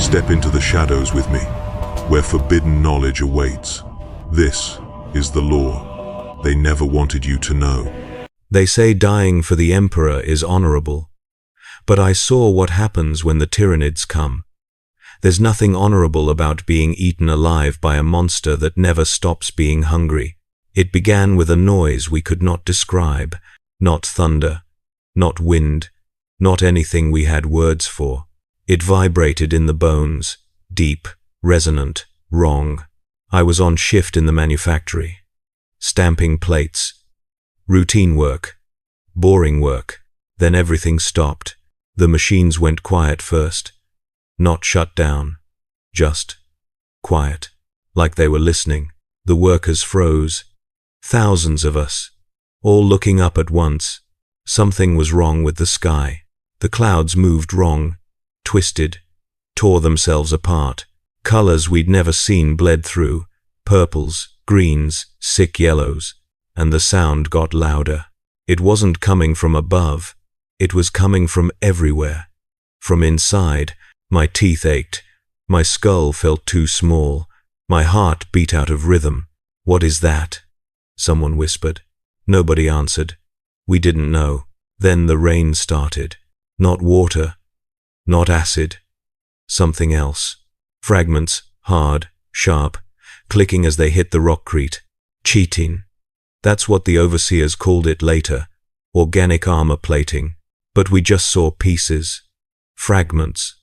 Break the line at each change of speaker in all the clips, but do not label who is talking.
Step into the shadows with me, where forbidden knowledge awaits. This is the law they never wanted you to know.
They say dying for the Emperor is honorable, but I saw what happens when the Tyranids come. There's nothing honorable about being eaten alive by a monster that never stops being hungry. It began with a noise we could not describe, not thunder, not wind, not anything we had words for. It vibrated in the bones, deep, resonant, wrong. I was on shift in the manufactory, stamping plates. Routine work, boring work. Then everything stopped. The machines went quiet first. Not shut down, just quiet, like they were listening. The workers froze. Thousands of us, all looking up at once. Something was wrong with the sky. The clouds moved wrong, twisted, tore themselves apart. Colors we'd never seen bled through, purples, greens, sick yellows, and the sound got louder. It wasn't coming from above, it was coming from everywhere. From inside, my teeth ached, my skull felt too small, my heart beat out of rhythm. "What is that?" someone whispered. Nobody answered. We didn't know. Then the rain started. Not water, not acid, something else. Fragments, hard, sharp, clicking as they hit the rockcrete. Cheating. That's what the overseers called it later. Organic armor plating. But we just saw pieces. Fragments.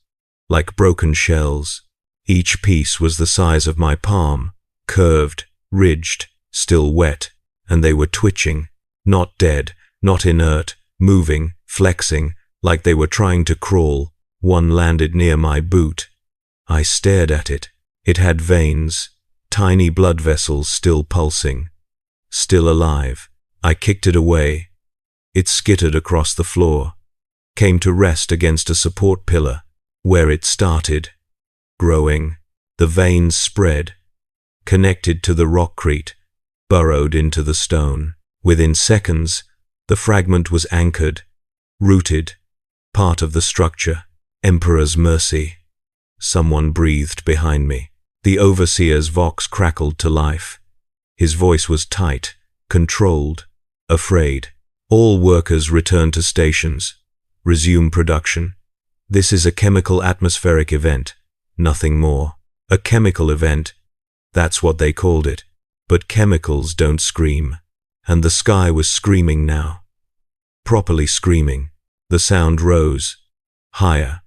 Like broken shells. Each piece was the size of my palm. Curved, ridged, still wet. And they were twitching. Not dead, not inert. Moving, flexing, like they were trying to crawl. One landed near my boot. I stared at it. It had veins, tiny blood vessels still pulsing, still alive. I kicked it away. It skittered across the floor, came to rest against a support pillar, where it started. Growing, the veins spread, connected to the rockcrete, burrowed into the stone. Within seconds, the fragment was anchored, rooted, part of the structure. Emperor's mercy. Someone breathed behind me. The overseer's vox crackled to life. His voice was tight, controlled, afraid. All workers return to stations. Resume production. This is a chemical atmospheric event, nothing more. A chemical event. That's what they called it. But chemicals don't scream. And the sky was screaming now. Properly screaming. The sound rose. Higher.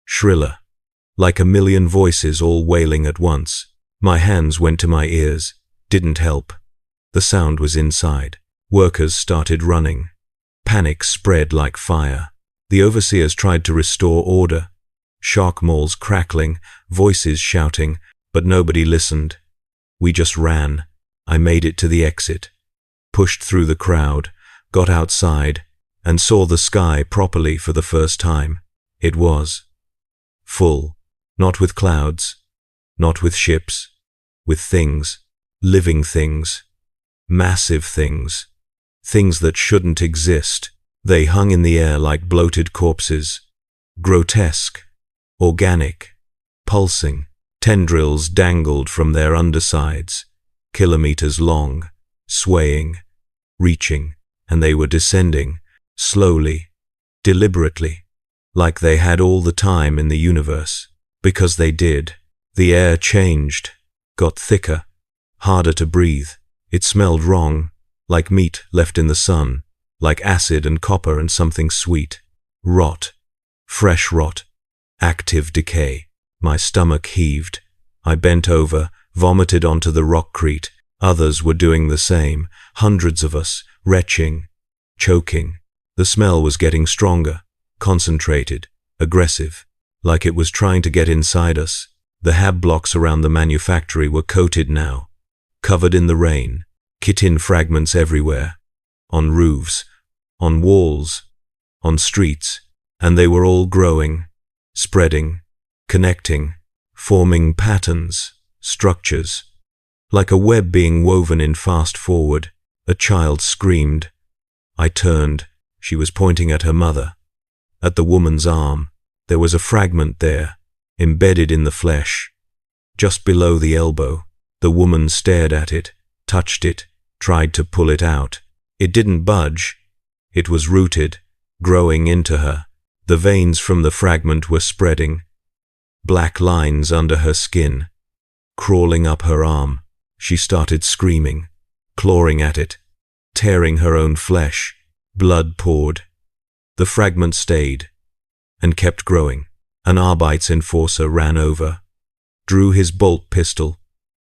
Shriller. Like a million voices all wailing at once. My hands went to my ears. Didn't help. The sound was inside. Workers started running. Panic spread like fire. The overseers tried to restore order. Shark mauls crackling, voices shouting, but nobody listened. We just ran. I made it to the exit. Pushed through the crowd, got outside, and saw the sky properly for the first time. It was full, not with clouds, not with ships, with things, living things, massive things, things that shouldn't exist. They hung in the air like bloated corpses, grotesque, organic, pulsing. Tendrils dangled from their undersides, kilometers long, swaying, reaching, and they were descending, slowly, deliberately, like they had all the time in the universe. Because they did. The air changed, got thicker, harder to breathe. It smelled wrong, like meat left in the sun, like acid and copper and something sweet. Rot, fresh rot, active decay. My stomach heaved. I bent over, vomited onto the rockcrete. Others were doing the same, hundreds of us, retching, choking. The smell was getting stronger, concentrated, aggressive, like it was trying to get inside us. The hab blocks around the manufactory were coated now, covered in the rain, chitin fragments everywhere, on roofs, on walls, on streets, and they were all growing, spreading, connecting, forming patterns, structures, like a web being woven in fast forward. A child screamed. I turned. She was pointing at her mother. At the woman's arm. There was a fragment there, embedded in the flesh. Just below the elbow, the woman stared at it, touched it, tried to pull it out. It didn't budge. It was rooted, growing into her. The veins from the fragment were spreading. Black lines under her skin, crawling up her arm. She started screaming, clawing at it, tearing her own flesh. Blood poured. The fragment stayed and kept growing. An Arbite's enforcer ran over, drew his bolt pistol,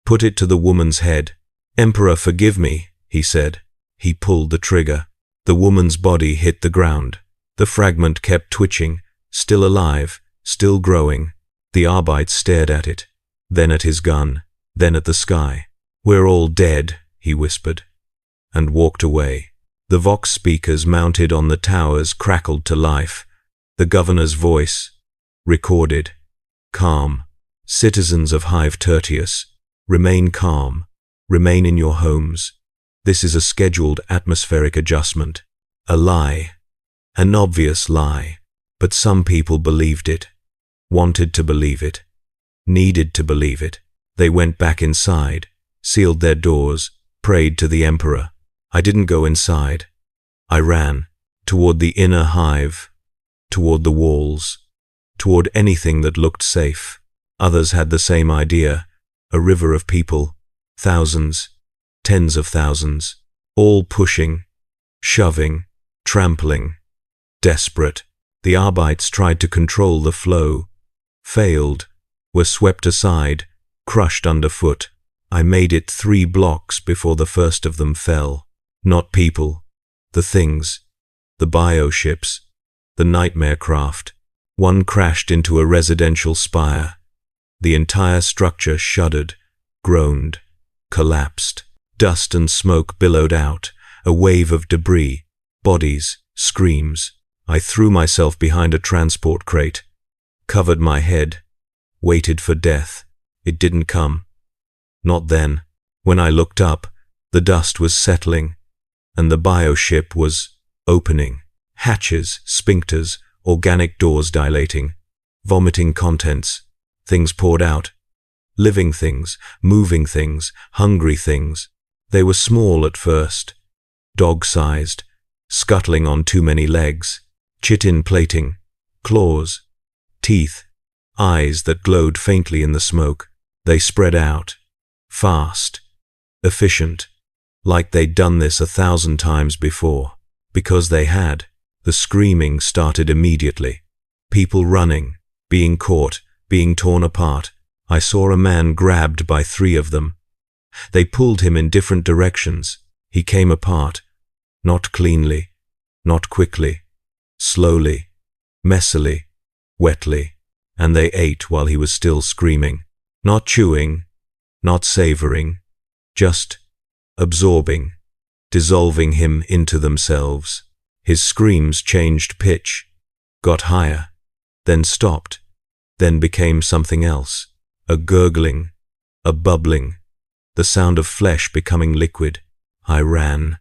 put it to the woman's head. "Emperor, forgive me," he said. He pulled the trigger. The woman's body hit the ground. The fragment kept twitching, still alive, still growing. The Arbite stared at it, then at his gun, then at the sky. "We're all dead," he whispered, and walked away. The Vox speakers mounted on the towers crackled to life. The governor's voice, recorded, "Calm. Citizens of Hive Tertius, remain calm. Remain in your homes. This is a scheduled atmospheric adjustment." A lie. An obvious lie. But some people believed it, wanted to believe it, needed to believe it. They went back inside, sealed their doors, prayed to the Emperor. I didn't go inside. I ran toward the inner hive, toward the walls, toward anything that looked safe. Others had the same idea. A river of people, thousands, tens of thousands, all pushing, shoving, trampling, desperate. The Arbites tried to control the flow, failed, were swept aside, crushed underfoot. I made it 3 blocks before the first of them fell. Not people, the things, the bioships, the nightmare craft. One crashed into a residential spire. The entire structure shuddered, groaned, collapsed. Dust and smoke billowed out, a wave of debris, bodies, screams. I threw myself behind a transport crate, covered my head, waited for death. It didn't come. Not then. When I looked up, the dust was settling, and the bioship was opening. Hatches, sphincters, organic doors dilating, vomiting contents. Things poured out. Living things, moving things, hungry things. They were small at first, dog-sized, scuttling on too many legs, chitin plating, claws, teeth, eyes that glowed faintly in the smoke. They spread out, fast, efficient, like they'd done this 1,000 times before. Because they had, the screaming started immediately. People running, being caught, being torn apart. I saw a man grabbed by 3 of them. They pulled him in different directions. He came apart, not cleanly, not quickly, slowly, messily, wetly, and they ate while he was still screaming. Not chewing, not savoring, just absorbing, dissolving him into themselves. His screams changed pitch, got higher, then stopped, then became something else. A gurgling, a bubbling, the sound of flesh becoming liquid. I ran.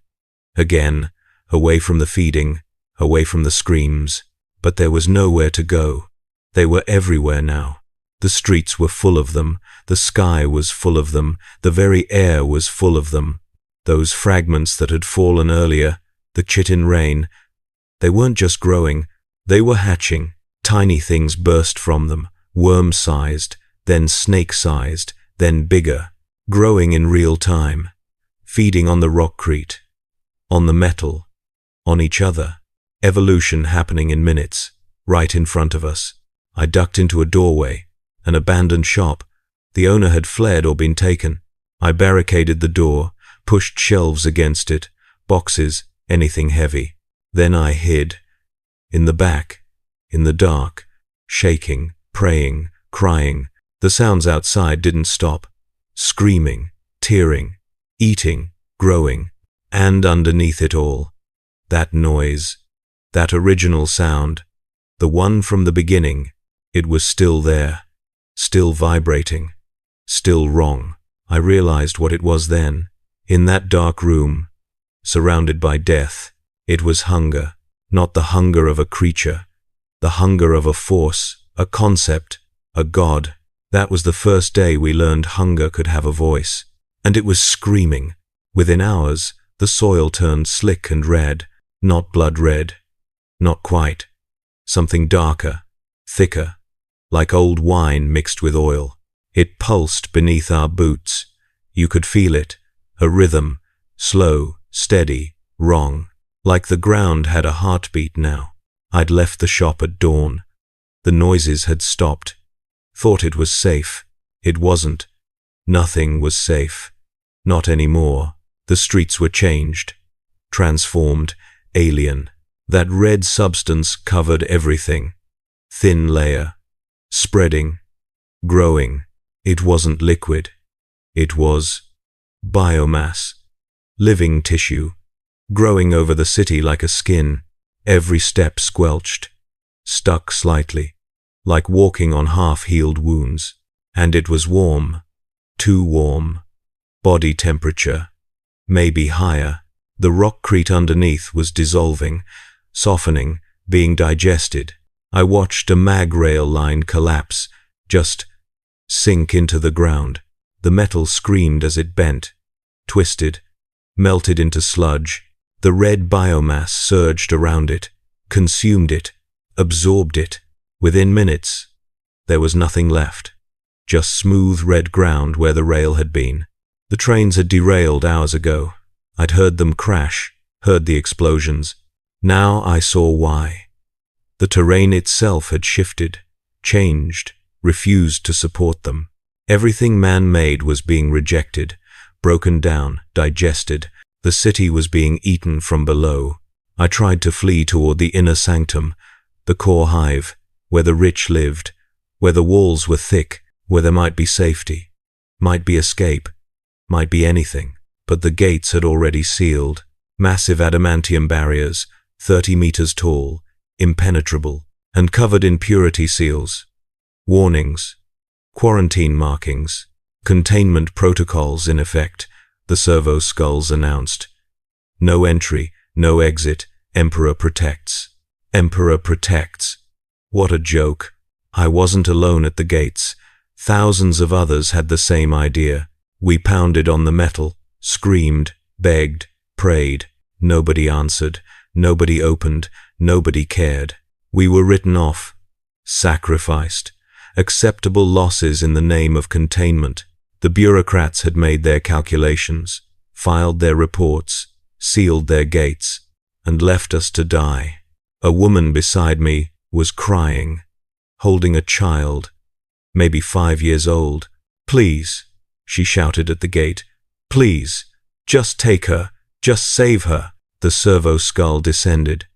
Again, away from the feeding, away from the screams. But there was nowhere to go. They were everywhere now. The streets were full of them. The sky was full of them. The very air was full of them. Those fragments that had fallen earlier, the chitin rain, they weren't just growing, they were hatching. Tiny things burst from them, worm-sized, then snake-sized, then bigger, growing in real time, feeding on the rockcrete, on the metal, on each other. Evolution happening in minutes, right in front of us. I ducked into a doorway, an abandoned shop. The owner had fled or been taken. I barricaded the door, pushed shelves against it, boxes, anything heavy. Then I hid. In the back, in the dark, shaking, praying, crying. The sounds outside didn't stop. Screaming, tearing, eating, growing. And underneath it all, that noise, that original sound, the one from the beginning, it was still there, still vibrating, still wrong. I realized what it was then. In that dark room, surrounded by death, it was hunger, not the hunger of a creature, the hunger of a force, a concept, A god. That was the first day we learned hunger could have a voice. And it was screaming. Within hours, the soil turned slick and red. Not blood red. Not quite. Something darker, thicker, like old wine mixed with oil. It pulsed beneath our boots. You could feel it. A rhythm. Slow, steady, wrong. Like the ground had a heartbeat now. I'd left the shop at dawn. The noises had stopped. Thought it was safe. It wasn't. Nothing was safe. Not anymore. The streets were changed. Transformed. Alien. That red substance covered everything. Thin layer. Spreading. Growing. It wasn't liquid. It was biomass. Living tissue. Growing over the city like a skin. Every step squelched. Stuck slightly. Like walking on half-healed wounds. And it was warm. Too warm. Body temperature. Maybe higher. The rockcrete underneath was dissolving, softening, being digested. I watched a mag rail line collapse, just sink into the ground. The metal screamed as it bent, twisted, melted into sludge. The red biomass surged around it, consumed it, absorbed it. Within minutes, there was nothing left. Just smooth red ground where the rail had been. The trains had derailed hours ago. I'd heard them crash, heard the explosions. Now I saw why. The terrain itself had shifted, changed, refused to support them. Everything man-made was being rejected, broken down, digested. The city was being eaten from below. I tried to flee toward the inner sanctum, the core hive, where the rich lived, where the walls were thick, where there might be safety, might be escape, might be anything. But the gates had already sealed. Massive adamantium barriers, 30 meters tall, impenetrable, and covered in purity seals. Warnings, quarantine markings, containment protocols in effect, the servo skulls announced. No entry, no exit, Emperor protects. Emperor protects. What a joke. I wasn't alone at the gates. Thousands of others had the same idea. We pounded on the metal, screamed, begged, prayed. Nobody answered, nobody opened, nobody cared. We were written off, sacrificed. Acceptable losses in the name of containment. The bureaucrats had made their calculations, filed their reports, sealed their gates, and left us to die. A woman beside me was crying, holding a child, maybe 5 years old. "Please," she shouted at the gate. "Please, just take her, just save her." The servo skull descended,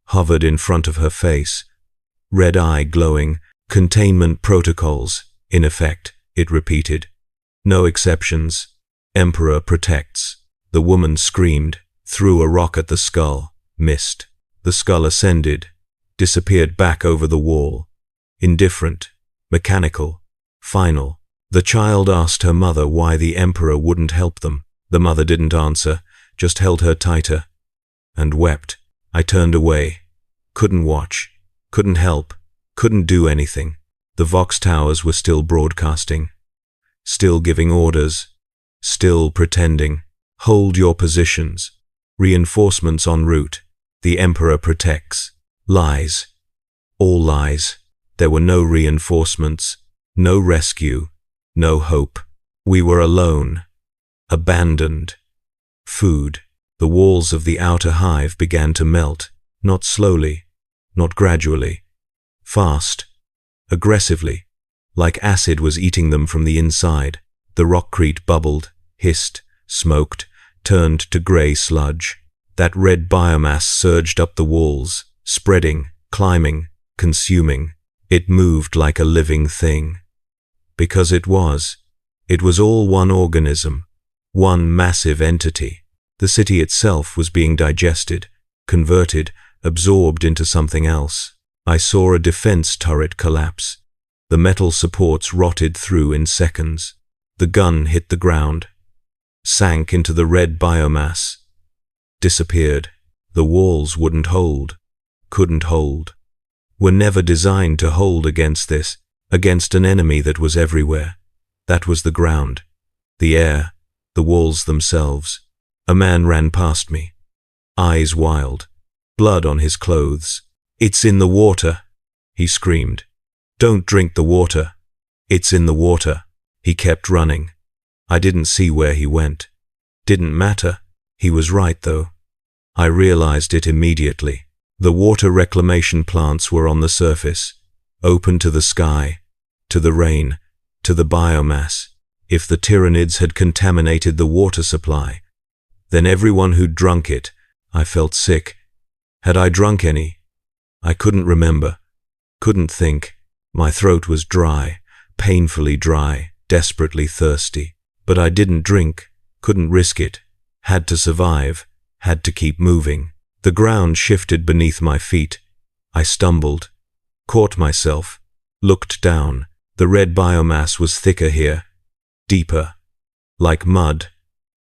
hovered in front of her face, red eye glowing. "Containment protocols, in effect," it repeated. "No exceptions. Emperor protects." The woman screamed, threw a rock at the skull, missed. The skull ascended, disappeared back over the wall. Indifferent, mechanical, final. The child asked her mother why the Emperor wouldn't help them. The mother didn't answer, just held her tighter, and wept. I turned away. Couldn't watch, couldn't help, couldn't do anything. The Vox towers were still broadcasting, still giving orders, still pretending. "Hold your positions. Reinforcements en route. The Emperor protects." Lies. All lies. There were no reinforcements, no rescue, no hope. We were alone, abandoned. Food. The walls of the outer hive began to melt, not slowly, not gradually. Fast, aggressively, like acid was eating them from the inside. The rockcrete bubbled, hissed, smoked, turned to grey sludge. That red biomass surged up the walls, spreading, climbing, consuming. It moved like a living thing. Because it was all one organism, one massive entity. The city itself was being digested, converted, absorbed into something else. I saw a defense turret collapse. The metal supports rotted through in seconds. The gun hit the ground, sank into the red biomass, disappeared. The walls wouldn't hold, couldn't hold, were never designed to hold against this. against an enemy that was everywhere. That was the ground, the air, the walls themselves. A man ran past me, eyes wild, blood on his clothes. "It's in the water," he screamed. "Don't drink the water. It's in the water." He kept running. I didn't see where he went. Didn't matter. He was right, though. I realized it immediately. The water reclamation plants were on the surface, open to the sky, to the rain, to the biomass. If the Tyranids had contaminated the water supply, then everyone who'd drunk it, I felt sick. Had I drunk any? I couldn't remember, couldn't think. My throat was dry, painfully dry, desperately thirsty. But I didn't drink, couldn't risk it. Had to survive, had to keep moving. The ground shifted beneath my feet. I stumbled, caught myself, looked down. The red biomass was thicker here, deeper, like mud,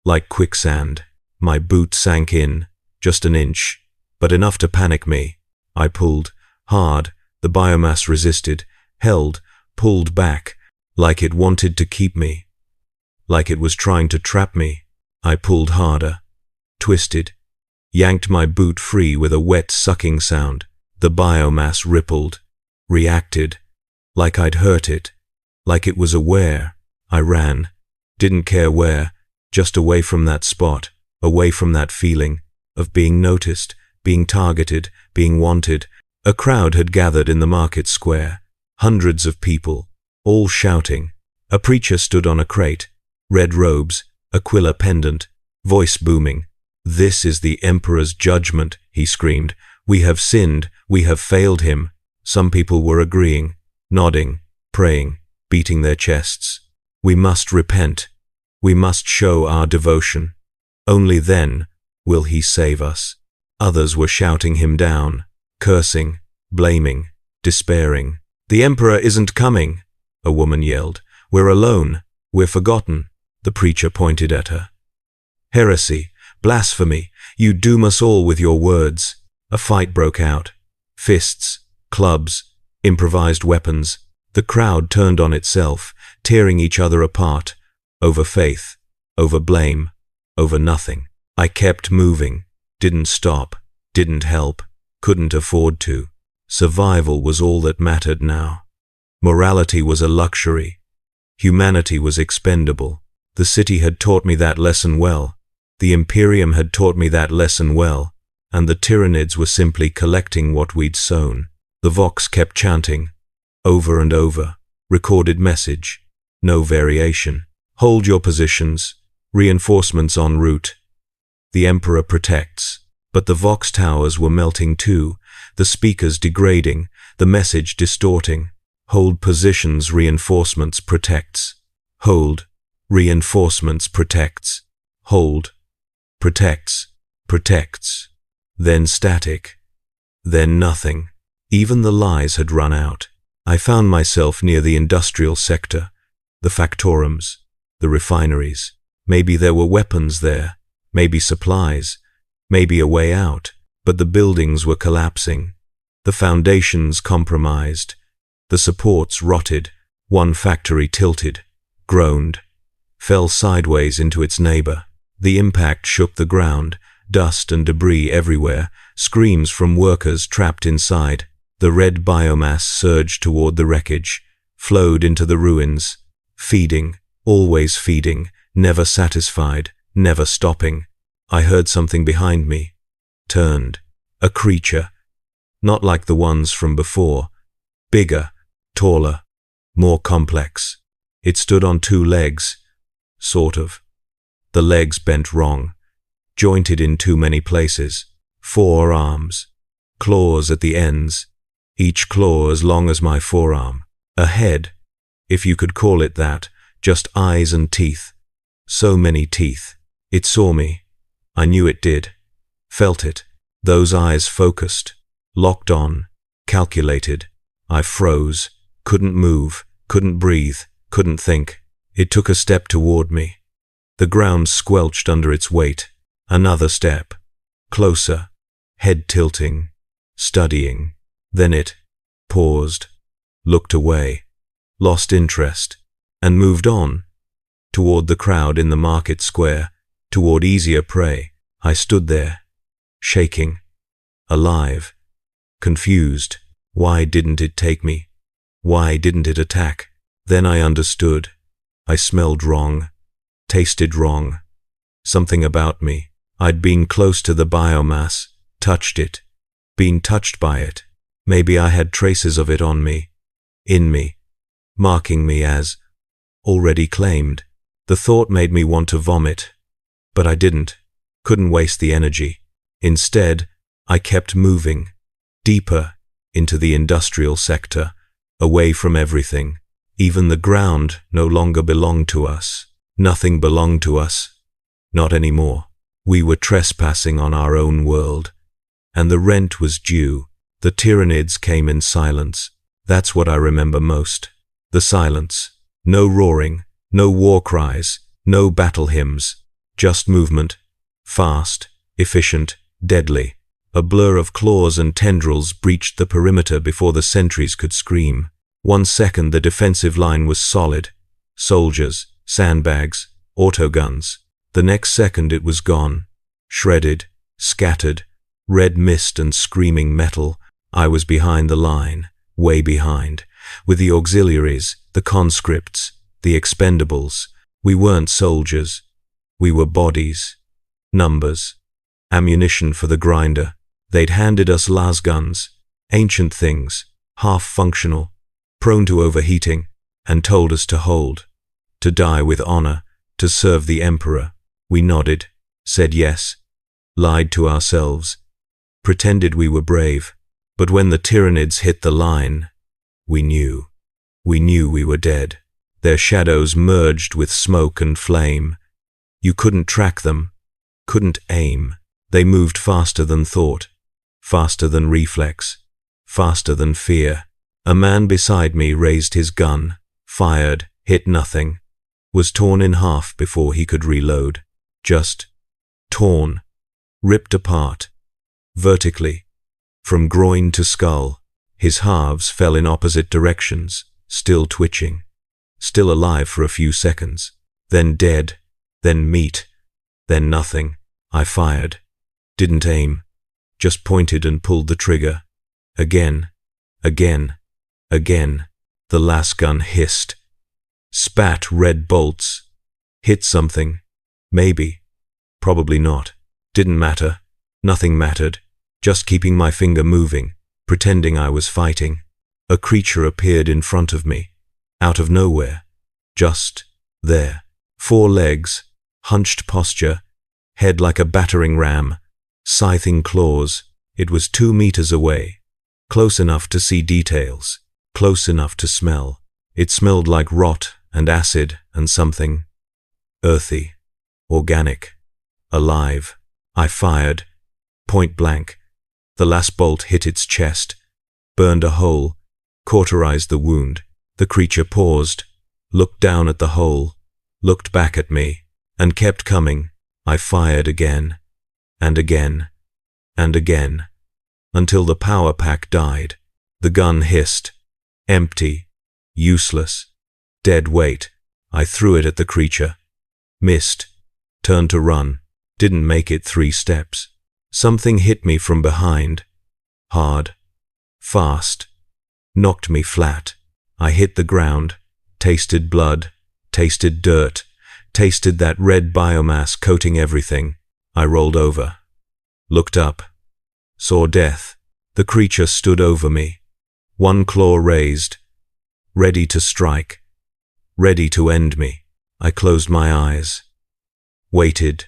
like quicksand. My boot sank in, just an inch, but enough to panic me. I pulled, hard. The biomass resisted, held, pulled back, like it wanted to keep me, like it was trying to trap me. I pulled harder, twisted, yanked my boot free with a wet sucking sound. The biomass rippled, reacted, like I'd hurt it, like it was aware. I ran, didn't care where, just away from that spot, away from that feeling of being noticed, being targeted, being wanted. A crowd had gathered in the market square, hundreds of people, all shouting. A preacher stood on a crate, red robes, aquila pendant, voice booming. "This is the Emperor's judgment," he screamed. "We have sinned, we have failed him." Some people were agreeing, nodding, praying, beating their chests. "We must repent. We must show our devotion. Only then will he save us." Others were shouting him down, cursing, blaming, despairing. "The Emperor isn't coming," a woman yelled. "We're alone. We're forgotten." The preacher pointed at her. "Heresy, blasphemy, you doom us all with your words." A fight broke out. Fists, clubs, improvised weapons. The crowd turned on itself, tearing each other apart, over faith, over blame, over nothing. I kept moving, didn't stop, didn't help, couldn't afford to. Survival was all that mattered now. Morality was a luxury. Humanity was expendable. The city had taught me that lesson well. The Imperium had taught me that lesson well, and the Tyranids were simply collecting what we'd sown. The Vox kept chanting, over and over, recorded message, no variation. "Hold your positions, reinforcements en route. The Emperor protects." But the Vox towers were melting too, the speakers degrading, the message distorting. "Hold positions, reinforcements protects. Hold, reinforcements protects. Hold, protects, protects." Then static, then nothing. Even the lies had run out. I found myself near the industrial sector, the factorums, the refineries. Maybe there were weapons there, maybe supplies, maybe a way out, but the buildings were collapsing. The foundations compromised, the supports rotted. One factory tilted, groaned, fell sideways into its neighbor. The impact shook the ground, dust and debris everywhere, screams from workers trapped inside. The red biomass surged toward the wreckage, flowed into the ruins, feeding, always feeding, never satisfied, never stopping. I heard something behind me, turned. A creature, not like the ones from before, bigger, taller, more complex. It stood on two legs, sort of. The legs bent wrong, jointed in too many places. 4 arms, claws at the ends, each claw as long as my forearm. A head, if you could call it that, just eyes and teeth. So many teeth. It saw me. I knew it did. Felt it. Those eyes focused, locked on, calculated. I froze, couldn't move, couldn't breathe, couldn't think. It took a step toward me. The ground squelched under its weight. Another step. Closer, head tilting, studying. Then it paused, looked away. lost interest, and moved on, toward the crowd in the market square, toward easier prey. I stood there, shaking, alive, confused. Why didn't it take me? Why didn't it attack? Then I understood. I smelled wrong, tasted wrong. Something about me. I'd been close to the biomass, touched it, been touched by it. Maybe I had traces of it on me, in me, marking me as already claimed. The thought made me want to vomit, but I didn't, couldn't waste the energy. Instead, I kept moving, deeper into the industrial sector, away from everything. Even the ground no longer belonged to us. Nothing belonged to us. Not anymore. We were trespassing on our own world. And the rent was due. The Tyranids came in silence. That's what I remember most. The silence. No roaring, no war cries, no battle hymns. Just movement. Fast, efficient, deadly. A blur of claws and tendrils breached the perimeter before the sentries could scream. 1 second the defensive line was solid. Soldiers, sandbags, autoguns. The next second it was gone. Shredded, scattered, red mist and screaming metal. I was behind the line, way behind, with the auxiliaries, the conscripts, the expendables. We weren't soldiers. We were bodies. Numbers. Ammunition for the grinder. They'd handed us lasguns, ancient things, half-functional, prone to overheating, and told us to hold, to die with honor, to serve the Emperor. We nodded, said yes, lied to ourselves, pretended we were brave. But when the Tyranids hit the line, we knew. We knew we were dead. Their shadows merged with smoke and flame. You couldn't track them, couldn't aim. They moved faster than thought, faster than reflex, faster than fear. A man beside me raised his gun, fired, hit nothing, was torn in half before he could reload. Just torn, ripped apart, vertically, from groin to skull. His halves fell in opposite directions, still twitching, still alive for a few seconds, then dead, then meat, then nothing. I fired, didn't aim, just pointed and pulled the trigger. Again, again, again. The last gun hissed, spat red bolts, hit something. Maybe, probably not. Didn't matter. Nothing mattered. Just keeping my finger moving, pretending I was fighting. A creature appeared in front of me, out of nowhere, just there. 4 legs, hunched posture, head like a battering ram, scything claws. It was 2 meters away, close enough to see details, close enough to smell. It smelled like rot and acid and something earthy, organic, alive. I fired, point blank. The last bolt hit its chest, burned a hole, cauterized the wound. The creature paused, looked down at the hole, looked back at me, and kept coming. I fired again, and again, and again, until the power pack died. The gun hissed, empty, useless, dead weight. I threw it at the creature, missed, turned to run, didn't make it 3 steps. Something hit me from behind, hard, fast, knocked me flat. I hit the ground, tasted blood, tasted dirt, tasted that red biomass coating everything. I rolled over, looked up, saw death. The creature stood over me, 1 claw raised, ready to strike, ready to end me. I closed my eyes, waited,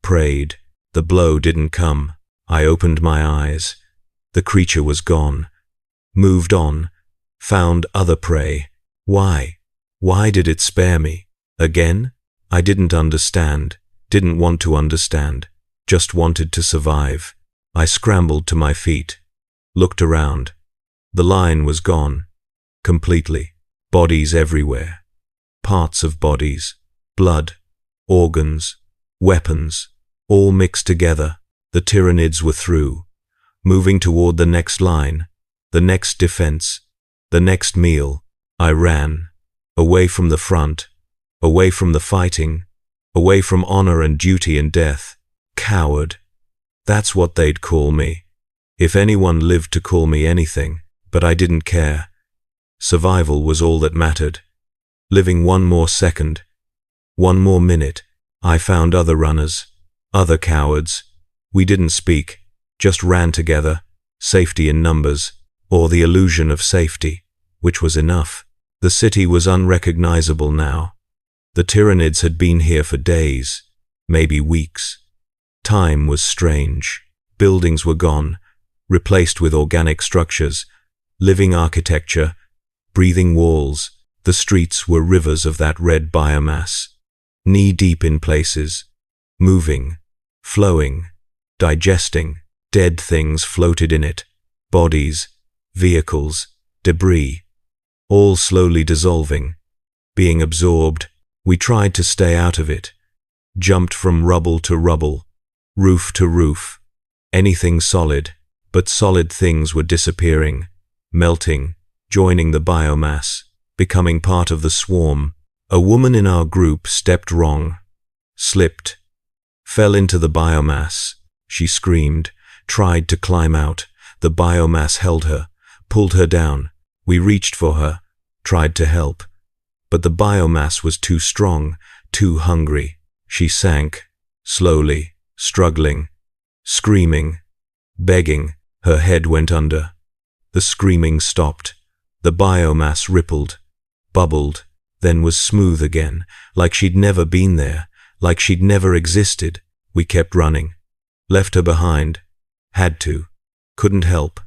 prayed. The blow didn't come. I opened my eyes. The creature was gone. Moved on. Found other prey. Why? Why did it spare me? Again? I didn't understand. Didn't want to understand. Just wanted to survive. I scrambled to my feet. Looked around. The line was gone. Completely. Bodies everywhere. Parts of bodies. Blood. Organs. Weapons. All mixed together. The Tyranids were through, moving toward the next line, the next defense, the next meal. I ran, away from the front, away from the fighting, away from honor and duty and death. Coward. That's what they'd call me. If anyone lived to call me anything, but I didn't care. Survival was all that mattered. Living one more second, one more minute. I found other runners, other cowards. We didn't speak, just ran together, safety in numbers, or the illusion of safety, which was enough. The city was unrecognizable now. The Tyranids had been here for days, maybe weeks. Time was strange. Buildings were gone, replaced with organic structures, living architecture, breathing walls. The streets were rivers of that red biomass, knee-deep in places, moving, flowing, digesting. Dead things floated in it, bodies, vehicles, debris, all slowly dissolving, being absorbed. We tried to stay out of it, jumped from rubble to rubble, roof to roof, anything solid, but solid things were disappearing, melting, joining the biomass, becoming part of the swarm. A woman in our group stepped wrong, slipped, fell into the biomass. She screamed, tried to climb out. The biomass held her, pulled her down. We reached for her, tried to help. But the biomass was too strong, too hungry. She sank, slowly, struggling, screaming, begging. Her head went under. The screaming stopped. The biomass rippled, bubbled, then was smooth again, like she'd never been there, like she'd never existed. We kept running. Left her behind. Had to. Couldn't help.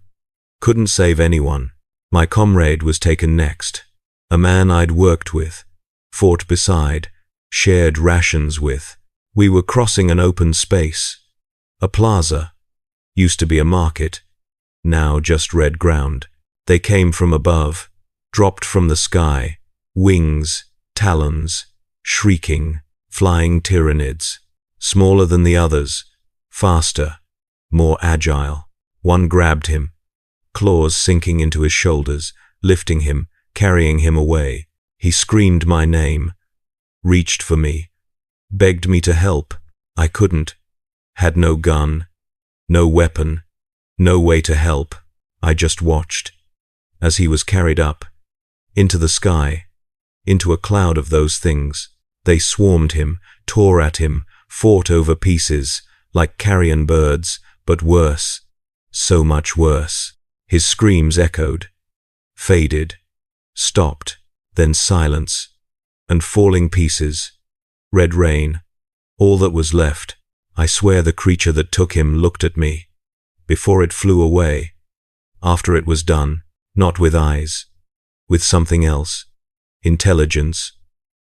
Couldn't save anyone. My comrade was taken next. A man I'd worked with, fought beside, shared rations with. We were crossing an open space. A plaza. Used to be a market. Now just red ground. They came from above, dropped from the sky. Wings, talons, shrieking, flying Tyranids. Smaller than the others, faster, more agile. One grabbed him, claws sinking into his shoulders, lifting him, carrying him away. He screamed my name, reached for me, begged me to help. I couldn't. Had no gun, no weapon, no way to help. I just watched as he was carried up, into the sky, into a cloud of those things. They swarmed him, tore at him, fought over pieces, like carrion birds, but worse, so much worse. His screams echoed, faded, stopped, then silence, and falling pieces, red rain, all that was left. I swear the creature that took him looked at me, before it flew away, after it was done, not with eyes, with something else, intelligence,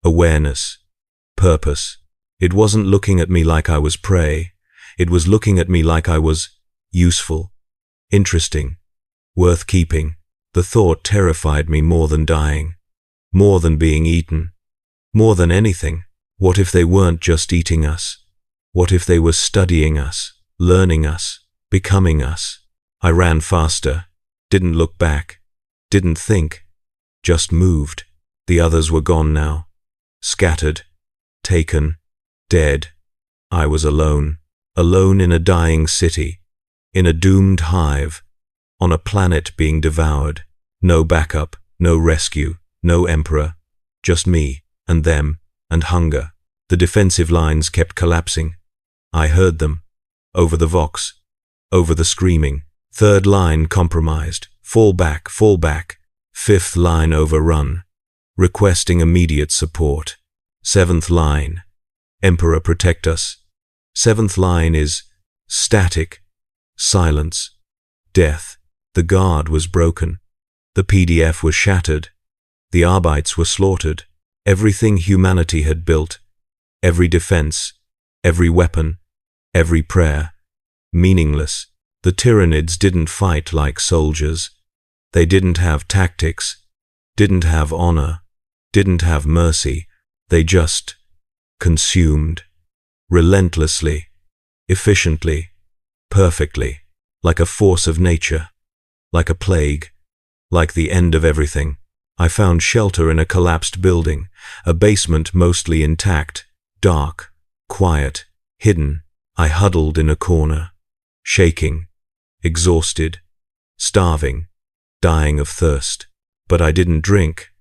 awareness, purpose. It wasn't looking at me like I was prey. It was looking at me like I was useful, interesting, worth keeping. The thought terrified me more than dying, more than being eaten, more than anything. What if they weren't just eating us? What if they were studying us, learning us, becoming us? I ran faster, didn't look back, didn't think, just moved. The others were gone now, scattered, taken, dead. I was alone, alone in a dying city, in a doomed hive, on a planet being devoured. No backup, no rescue, no emperor, just me, and them, and hunger. The defensive lines kept collapsing. I heard them, over the vox, over the screaming. Third line compromised, fall back, fall back. Fifth line overrun, requesting immediate support. Seventh line, Emperor protect us. Seventh line is static, silence, death. The guard was broken. The PDF was shattered. The Arbites were slaughtered. Everything humanity had built, every defense, every weapon, every prayer, meaningless. The Tyranids didn't fight like soldiers. They didn't have tactics, didn't have honor, didn't have mercy. They just consumed, relentlessly, efficiently, perfectly, like a force of nature, like a plague, like the end of everything. I found shelter in a collapsed building, a basement mostly intact, dark, quiet, hidden. I huddled in a corner, shaking, exhausted, starving, dying of thirst. But I didn't drink,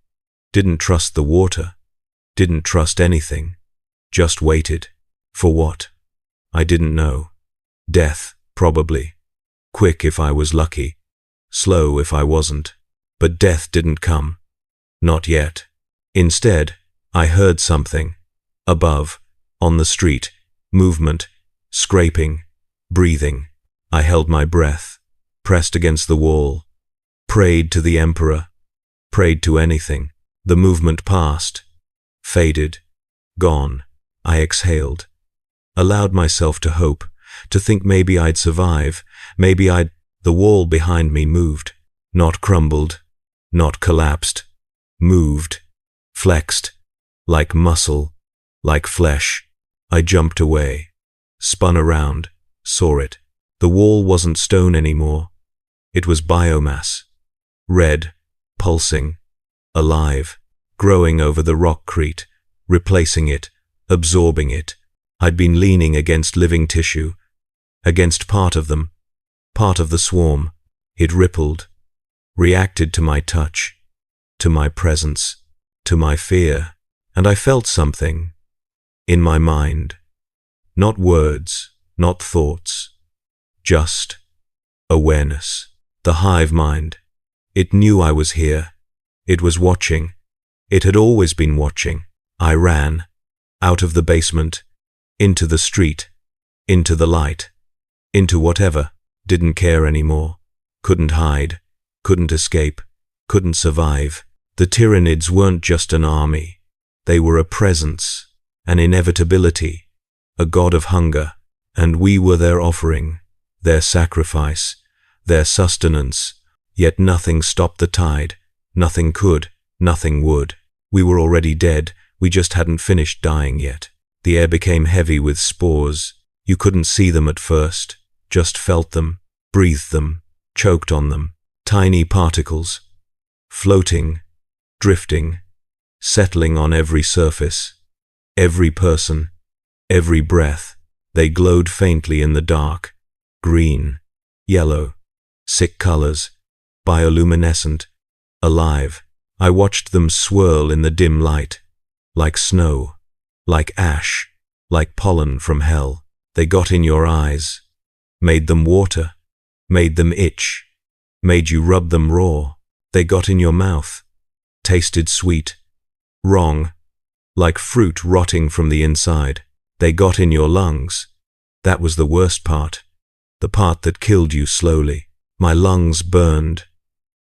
didn't trust the water, didn't trust anything, just waited. For what? I didn't know. Death, probably. Quick if I was lucky, slow if I wasn't. But death didn't come. Not yet. Instead, I heard something. Above, on the street, movement, scraping, breathing. I held my breath, pressed against the wall, prayed to the Emperor, prayed to anything. The movement passed, faded, gone. I exhaled, allowed myself to hope, to think maybe I'd survive, maybe I'd... The wall behind me moved, not crumbled, not collapsed, moved, flexed, like muscle, like flesh. I jumped away, spun around, saw it. The wall wasn't stone anymore. It was biomass, red, pulsing, alive, growing over the rockcrete, replacing it, absorbing it. I'd been leaning against living tissue, against part of them, part of the swarm. It rippled, reacted to my touch, to my presence, to my fear, and I felt something in my mind. Not words, not thoughts, just awareness. The hive mind. It knew I was here. It was watching. It had always been watching. I ran, out of the basement, into the street, into the light, into whatever. Didn't care anymore. Couldn't hide, couldn't escape, couldn't survive. The Tyranids weren't just an army. They were a presence, an inevitability, a god of hunger, and we were their offering, their sacrifice, their sustenance. Yet nothing stopped the tide. Nothing could, nothing would. We were already dead. We just hadn't finished dying yet. The air became heavy with spores. You couldn't see them at first, just felt them, breathed them, choked on them. Tiny particles, floating, drifting, settling on every surface, every person, every breath. They glowed faintly in the dark, green, yellow, sick colors, bioluminescent, alive. I watched them swirl in the dim light, like snow, like ash, like pollen from hell. They got in your eyes, made them water, made them itch, made you rub them raw. They got in your mouth, tasted sweet, wrong, like fruit rotting from the inside. They got in your lungs. That was the worst part, the part that killed you slowly. My lungs burned,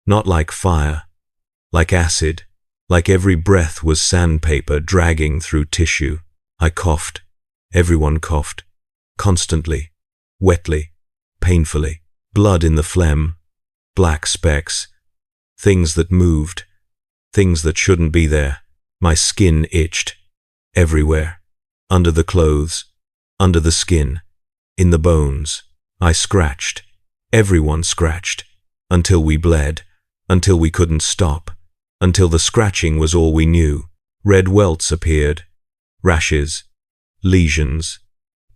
not like fire, like acid, like every breath was sandpaper dragging through tissue. I coughed. Everyone coughed, constantly, wetly, painfully. Blood in the phlegm, black specks, things that moved, things that shouldn't be there. My skin itched, everywhere, under the clothes, under the skin, in the bones. I scratched, everyone scratched, until we bled, until we couldn't stop, until the scratching was all we knew. Red welts appeared, rashes, lesions,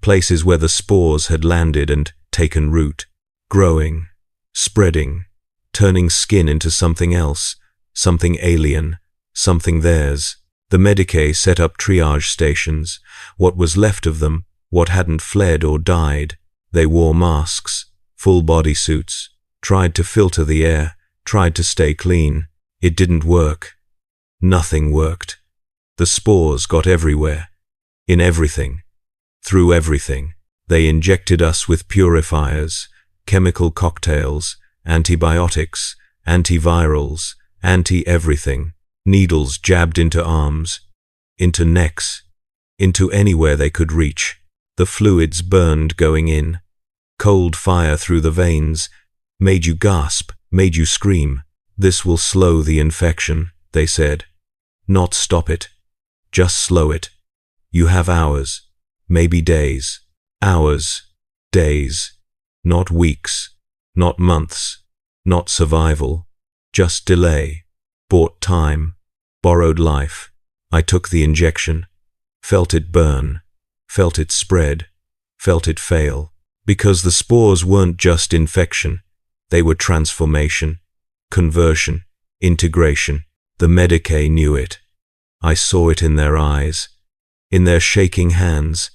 places where the spores had landed and taken root, growing, spreading, turning skin into something else, something alien, something theirs. The Medicae set up triage stations, what was left of them, what hadn't fled or died. They wore masks, full body suits, tried to filter the air, tried to stay clean. It didn't work. Nothing worked. The spores got everywhere, in everything, through everything. They injected us with purifiers, chemical cocktails, antibiotics, antivirals, anti-everything. Needles jabbed into arms, into necks, into anywhere they could reach. The fluids burned going in. Cold fire through the veins, made you gasp, made you scream. This will slow the infection, they said. Not stop it. Just slow it. You have hours, maybe days. Hours, days. Not weeks, not months, not survival. Just delay. bought time, borrowed life. I took the injection, felt it burn, felt it spread, felt it fail. Because the spores weren't just infection, they were transformation, conversion, integration. The Medicae knew it. I saw it in their eyes, in their shaking hands,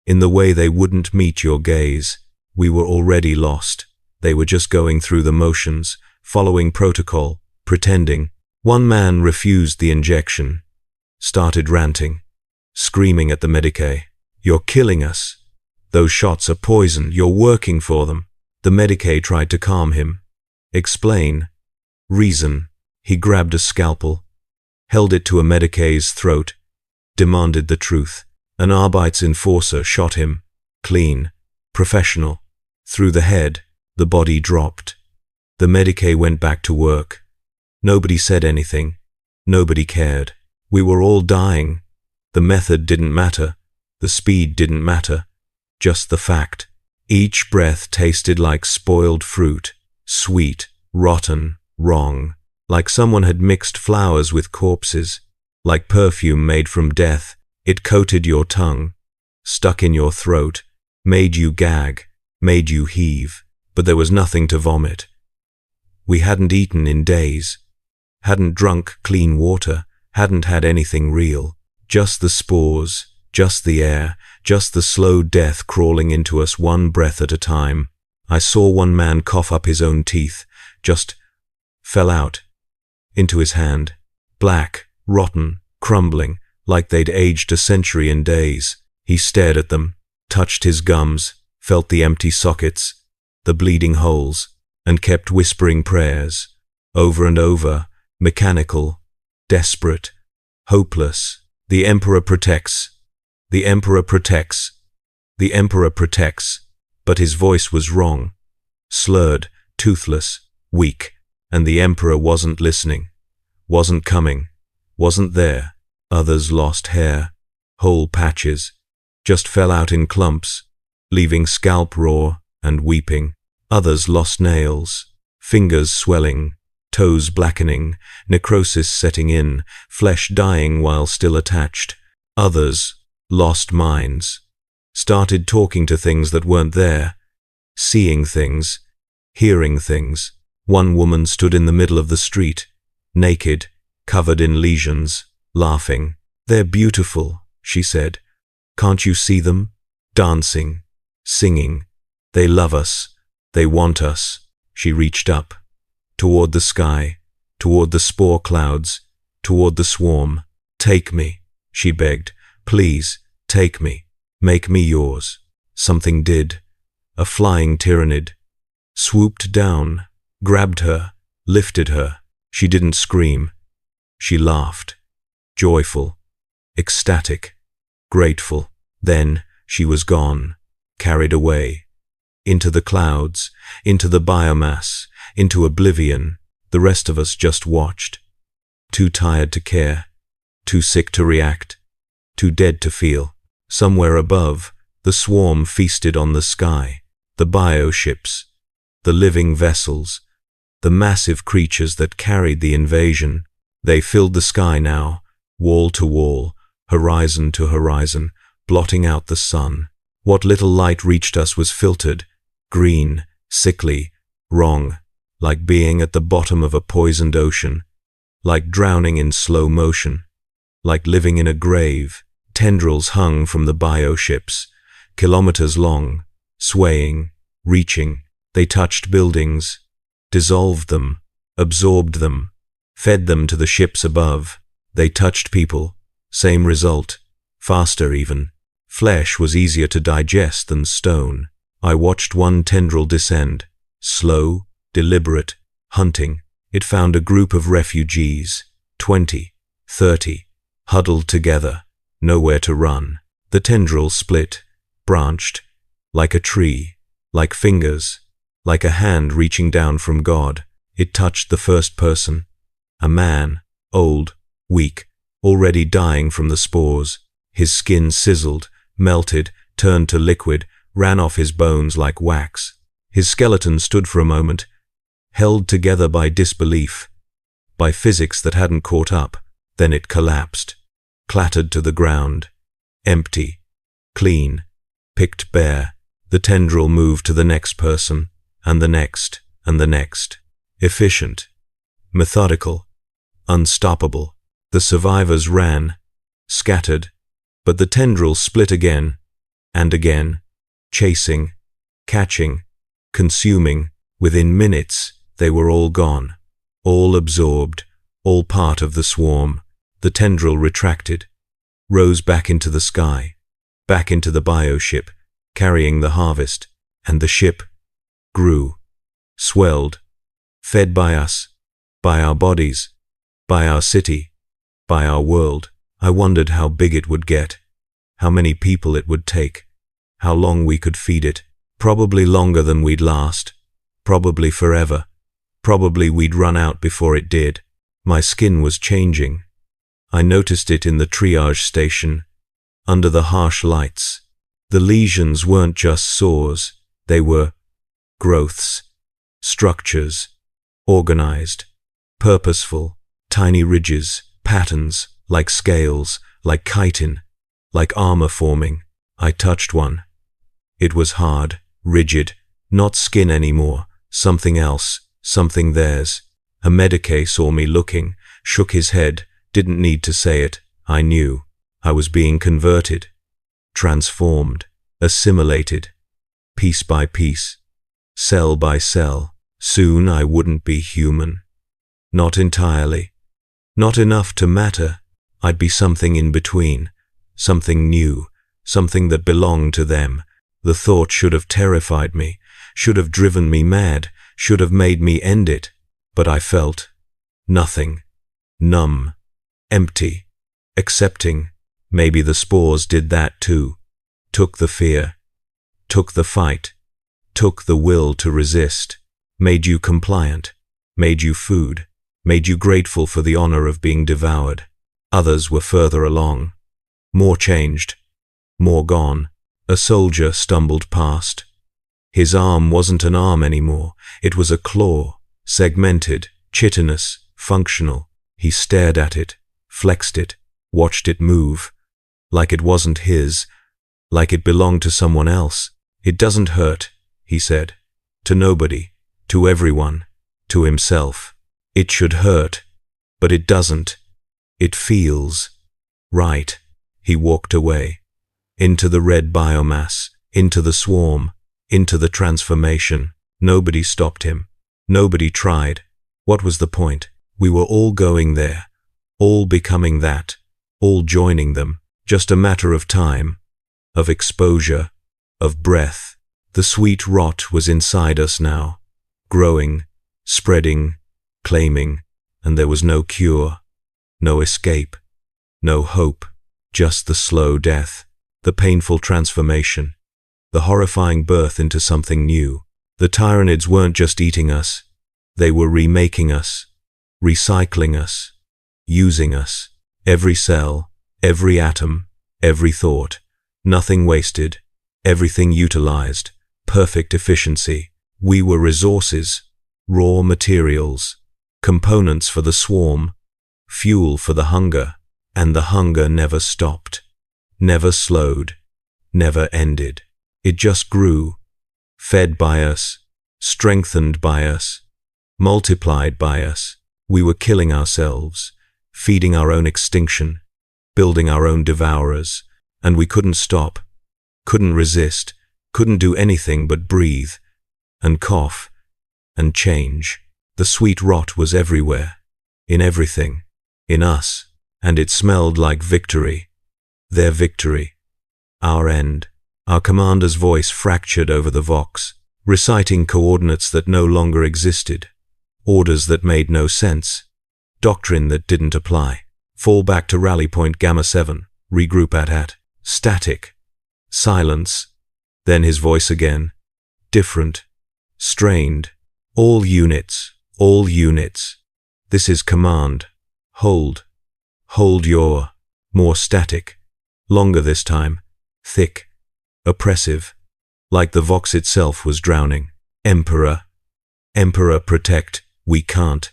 in the way they wouldn't meet your gaze. We were already lost. They were just going through the motions, following protocol, pretending. One man refused the injection, started ranting, screaming at the Medicae. "You're killing us. Those shots are poison. You're working for them." The Medicae tried to calm him. Explain. Reason. He grabbed a scalpel, held it to a Medicae's throat, demanded the truth. An Arbeitsenforcer shot him, clean, professional, through the head. The body dropped. The Medicae went back to work. Nobody said anything. Nobody cared. We were all dying. The method didn't matter. The speed didn't matter. Just the fact. Each breath tasted like spoiled fruit, sweet, rotten, wrong. Like someone had mixed flowers with corpses. Like perfume made from death. It coated your tongue, stuck in your throat, made you gag, made you heave. But there was nothing to vomit. We hadn't eaten in days, hadn't drunk clean water, hadn't had anything real. Just the spores, just the air, just the slow death crawling into us one breath at a time. I saw one man cough up his own teeth, just fell out, into his hand. Black, rotten, crumbling, like they'd aged a century in days. He stared at them, touched his gums, felt the empty sockets, the bleeding holes, and kept whispering prayers, over and over, mechanical, desperate, hopeless. "The Emperor protects. The Emperor protects. The Emperor protects." But his voice was wrong, slurred, toothless, weak, and the Emperor wasn't listening, wasn't coming, wasn't there. Others lost hair, whole patches, just fell out in clumps, leaving scalp raw and weeping. Others lost nails, fingers swelling, toes blackening, necrosis setting in, flesh dying while still attached. Others lost minds, started talking to things that weren't there, seeing things, hearing things. One woman stood in the middle of the street, naked, covered in lesions, laughing. "They're beautiful," she said. "Can't you see them? Dancing, singing. They love us. They want us." She reached up, toward the sky, toward the spore clouds, toward the swarm. "Take me," she begged. "Please, take me. Make me yours." Something did. A flying Tyranid swooped down, grabbed her, lifted her. She didn't scream. She laughed. Joyful, ecstatic, grateful. Then she was gone, carried away. Into the clouds, into the biomass, into oblivion. The rest of us just watched. Too tired to care, too sick to react, too dead to feel. Somewhere above, the swarm feasted on the sky. The bioships, the living vessels, the massive creatures that carried the invasion. They filled the sky now, wall to wall, horizon to horizon, blotting out the sun. What little light reached us was filtered, green, sickly, wrong, like being at the bottom of a poisoned ocean, like drowning in slow motion, like living in a grave. Tendrils hung from the bioships, kilometers long, swaying, reaching. They touched buildings, dissolved them, absorbed them, fed them to the ships above. They touched people, same result, faster even. Flesh was easier to digest than stone. I watched one tendril descend, slow, deliberate, hunting. It found a group of refugees, 20, 30, huddled together, nowhere to run. The tendril split, branched, like a tree, like fingers, like a hand reaching down from God. It touched the first person, a man, old, weak, already dying from the spores. His skin sizzled, melted, turned to liquid, ran off his bones like wax. His skeleton stood for a moment, held together by disbelief. by physics that hadn't caught up. Then it collapsed, clattered to the ground. Empty, clean, picked bare. The tendril moved to the next person, and the next, and the next. Efficient, methodical, unstoppable. The survivors ran, scattered, but the tendril split again, and again, chasing, catching, consuming. Within minutes, they were all gone, all absorbed, all part of the swarm. The tendril retracted, rose back into the sky, back into the bioship, carrying the harvest, and the ship grew, swelled, fed by us, by our bodies, by our city, by our world. I wondered how big it would get, how many people it would take, how long we could feed it. Probably longer than we'd last, probably forever, probably we'd run out before it did. My skin was changing. I noticed it in the triage station, under the harsh lights. The lesions weren't just sores, they were growths, structures, organized, purposeful, tiny ridges, patterns, like scales, like chitin, like armor forming. I touched one. It was hard, rigid, not skin anymore, something else, something theirs. A Medicae saw me looking, shook his head, didn't need to say it. I knew. I was being converted, transformed, assimilated, piece by piece, cell by cell. Soon I wouldn't be human. Not entirely. Not enough to matter. I'd be something in between, something new, something that belonged to them. The thought should have terrified me, should have driven me mad, should have made me end it. But I felt nothing, numb, empty, accepting. Maybe the spores did that too. Took the fear, took the fight, took the will to resist, made you compliant, made you food, made you grateful for the honor of being devoured. Others were further along, more changed, more gone. A soldier stumbled past. His arm wasn't an arm anymore. It was a claw, segmented, chitinous, functional. He stared at it, flexed it, watched it move, like it wasn't his, like it belonged to someone else. It doesn't hurt, he said. To nobody, to everyone, to himself. It should hurt, but it doesn't. It feels right. He walked away. Into the red biomass, into the swarm, into the transformation. Nobody stopped him. Nobody tried. What was the point? We were all going there, all becoming that, all joining them. Just a matter of time, of exposure, of breath. The sweet rot was inside us now, growing, spreading, claiming, and there was no cure, no escape, no hope, just the slow death. The painful transformation, the horrifying birth into something new. The Tyranids weren't just eating us, they were remaking us, recycling us, using us. Every cell, every atom, every thought, nothing wasted, everything utilized, perfect efficiency. We were resources, raw materials, components for the swarm, fuel for the hunger, and the hunger never stopped. Never slowed, never ended. It just grew, fed by us, strengthened by us, multiplied by us. We were killing ourselves, feeding our own extinction, building our own devourers, and we couldn't stop, couldn't resist, couldn't do anything but breathe, and cough, and change. The sweet rot was everywhere, in everything, in us, and it smelled like victory. Their victory, our end. Our commander's voice fractured over the vox, reciting coordinates that no longer existed, orders that made no sense, doctrine that didn't apply. Fall back to rally point Gamma 7, regroup at static, silence. Then his voice again, different, strained. All units, this is command. Hold your, more static. Longer this time, thick, oppressive, like the vox itself was drowning. Emperor, protect, we can't.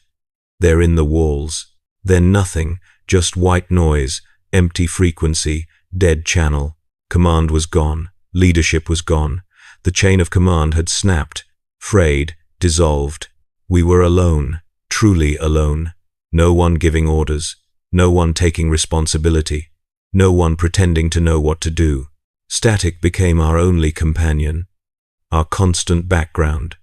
They're in the walls. Then nothing, just white noise, empty frequency, dead channel. Command was gone. Leadership was gone. The chain of command had snapped, frayed, dissolved. We were alone, truly alone. No one giving orders. No one taking responsibility. No one pretending to know what to do. Static became our only companion. Our constant background.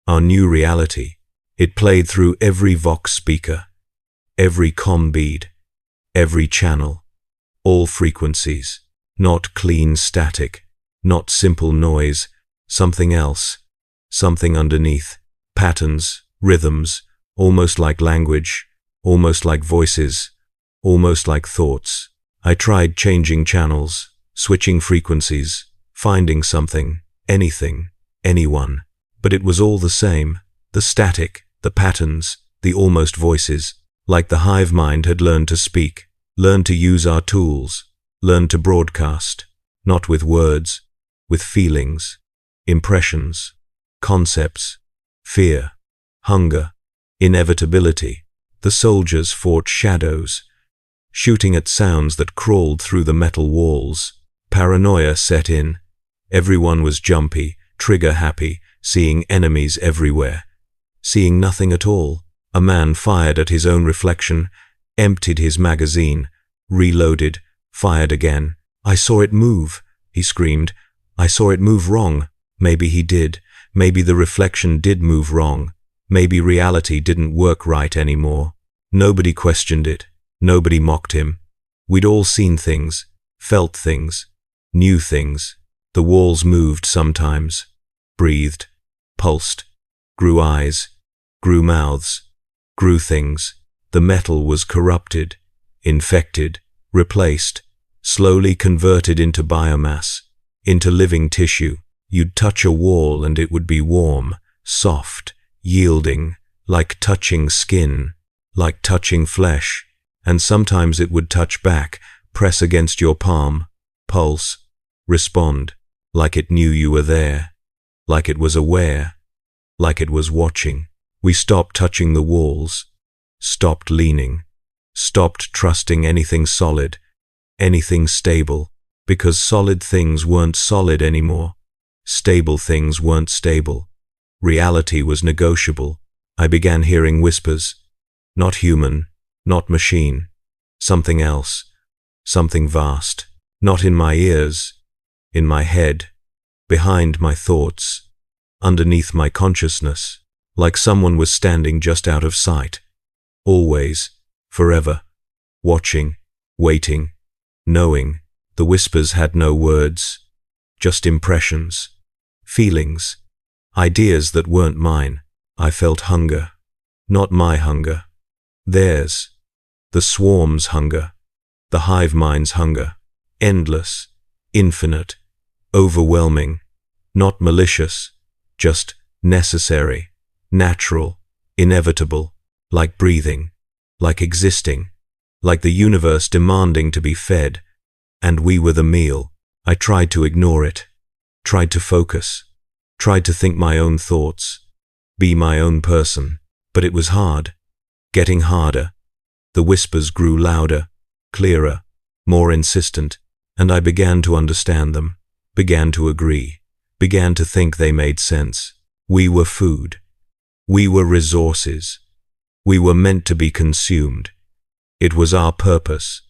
Our new reality. It played through every Vox speaker, every comm bead, every channel, all frequencies. Not clean static, not simple noise, something else, something underneath. Patterns, rhythms, almost like language, almost like voices, almost like thoughts. I tried changing channels, switching frequencies, finding something, anything, anyone. But it was all the same. The static, the patterns, the almost voices. Like the hive mind had learned to speak, learned to use our tools, learned to broadcast. Not with words, with feelings, impressions, concepts, fear, hunger, inevitability. The soldiers fought shadows, shooting at sounds that crawled through the metal walls. Paranoia set in. Everyone was jumpy, trigger-happy, seeing enemies everywhere. Seeing nothing at all. A man fired at his own reflection, emptied his magazine, reloaded, fired again. "I saw it move," he screamed. "I saw it move wrong." Maybe he did. Maybe the reflection did move wrong. Maybe reality didn't work right anymore. Nobody questioned it. Nobody mocked him. We'd all seen things, felt things, knew things. The walls moved sometimes, breathed, pulsed, grew eyes, grew mouths, grew things. The metal was corrupted, infected, replaced, slowly converted into biomass, into living tissue. You'd touch a wall and it would be warm, soft, yielding, like touching skin, like touching flesh. And sometimes it would touch back, press against your palm, pulse, respond, like it knew you were there, like it was aware, like it was watching. We stopped touching the walls, stopped leaning, stopped trusting anything solid, anything stable, because solid things weren't solid anymore. Stable things weren't stable. Reality was negotiable. I began hearing whispers. Not human, not machine. Something else. Something vast. Not in my ears. In my head. Behind my thoughts. Underneath my consciousness. Like someone was standing just out of sight. Always. Forever. Watching. Waiting. Knowing. The whispers had no words. Just impressions. Feelings. Ideas that weren't mine. I felt hunger. Not my hunger. Theirs. The swarm's hunger. The hive mind's hunger. Endless. Infinite. Overwhelming. Not malicious. Just necessary. Natural. Inevitable. Like breathing. Like existing. Like the universe demanding to be fed. And we were the meal. I tried to ignore it. Tried to focus. Tried to think my own thoughts. Be my own person. But it was hard. Getting harder. The whispers grew louder, clearer, more insistent, and I began to understand them, began to agree, began to think they made sense. We were food. We were resources. We were meant to be consumed. It was our purpose,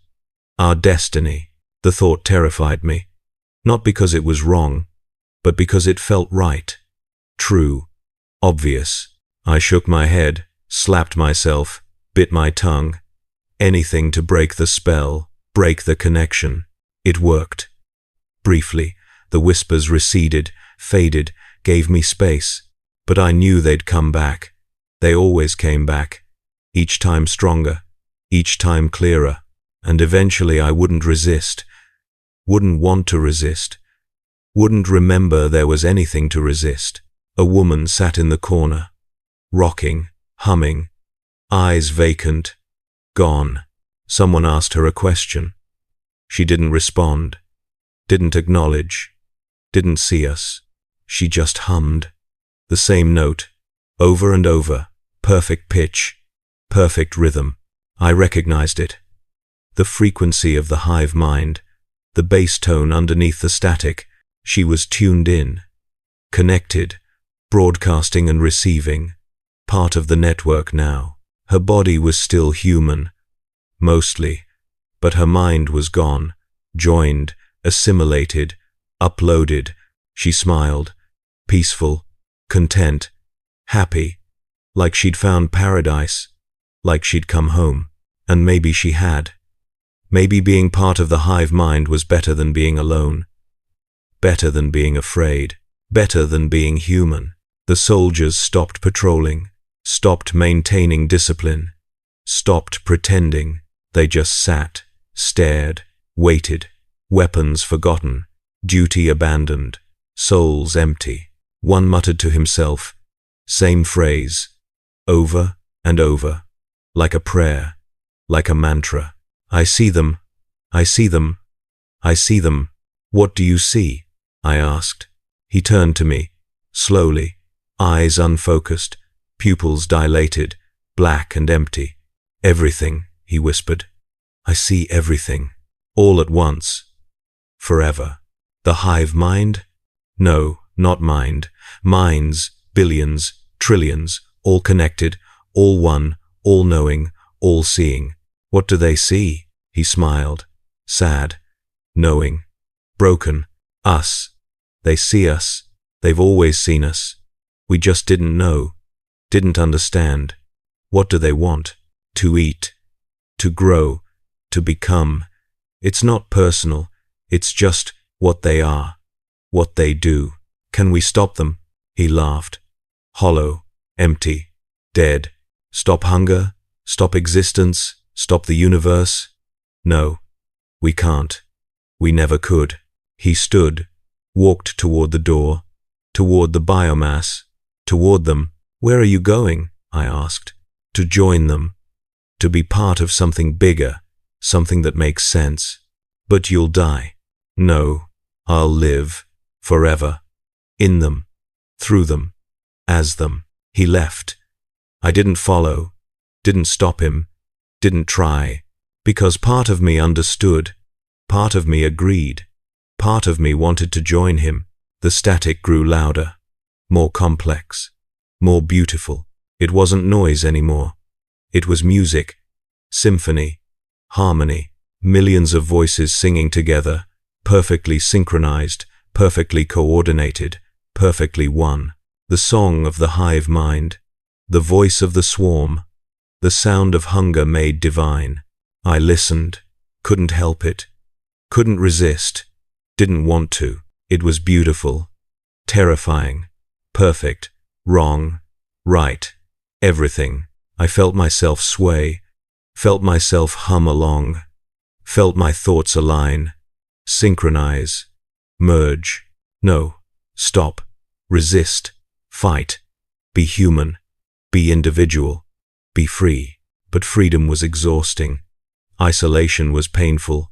our destiny. The thought terrified me, not because it was wrong, but because it felt right, true, obvious. I shook my head, slapped myself, bit my tongue. Anything to break the spell, break the connection. It worked. Briefly, the whispers receded, faded, gave me space. But I knew they'd come back. They always came back. Each time stronger, each time clearer. And eventually I wouldn't resist. Wouldn't want to resist. Wouldn't remember there was anything to resist. A woman sat in the corner, rocking, humming, eyes vacant, gone. Someone asked her a question. She didn't respond, didn't acknowledge, didn't see us. She just hummed. The same note, over and over, perfect pitch, perfect rhythm. I recognized it. The frequency of the hive mind, the bass tone underneath the static. She was tuned in, connected, broadcasting and receiving, part of the network now. Her body was still human, mostly, but her mind was gone, joined, assimilated, uploaded. She smiled, peaceful, content, happy, like she'd found paradise, like she'd come home. And maybe she had. Maybe being part of the hive mind was better than being alone, better than being afraid, better than being human. The soldiers stopped patrolling, stopped maintaining discipline, stopped pretending. They just sat, stared, waited, weapons forgotten, duty abandoned, souls empty. One muttered to himself, same phrase, over and over, like a prayer, like a mantra. I see them, I see them, I see them. What do you see? I asked. He turned to me, slowly, eyes unfocused, pupils dilated, black and empty. Everything, he whispered. I see everything, all at once, forever. The hive mind? No, not mind. Minds, billions, trillions, all connected, all one, all knowing, all seeing. What do they see? He smiled, sad, knowing, broken. Us. They see us. They've always seen us. We just didn't know, didn't understand. What do they want? To eat, to grow, to become. It's not personal. It's just what they are, what they do. Can we stop them? He laughed. Hollow, empty, dead. Stop hunger? Stop existence? Stop the universe? No, we can't. We never could. He stood, walked toward the door, toward the biomass, toward them. Where are you going? I asked. To join them, to be part of something bigger, something that makes sense. But you'll die. No, I'll live, forever, in them, through them, as them. He left. I didn't follow, didn't stop him, didn't try, because part of me understood, part of me agreed, part of me wanted to join him. The static grew louder, more complex, more beautiful. It wasn't noise anymore. It was music, symphony, harmony, millions of voices singing together, perfectly synchronized, perfectly coordinated, perfectly one. The song of the hive mind, the voice of the swarm, the sound of hunger made divine. I listened, couldn't help it, couldn't resist, didn't want to. It was beautiful, terrifying, perfect, wrong, right, everything. I felt myself sway, felt myself hum along, felt my thoughts align, synchronize, merge. No, stop, resist, fight, be human, be individual, be free. But freedom was exhausting. Isolation was painful.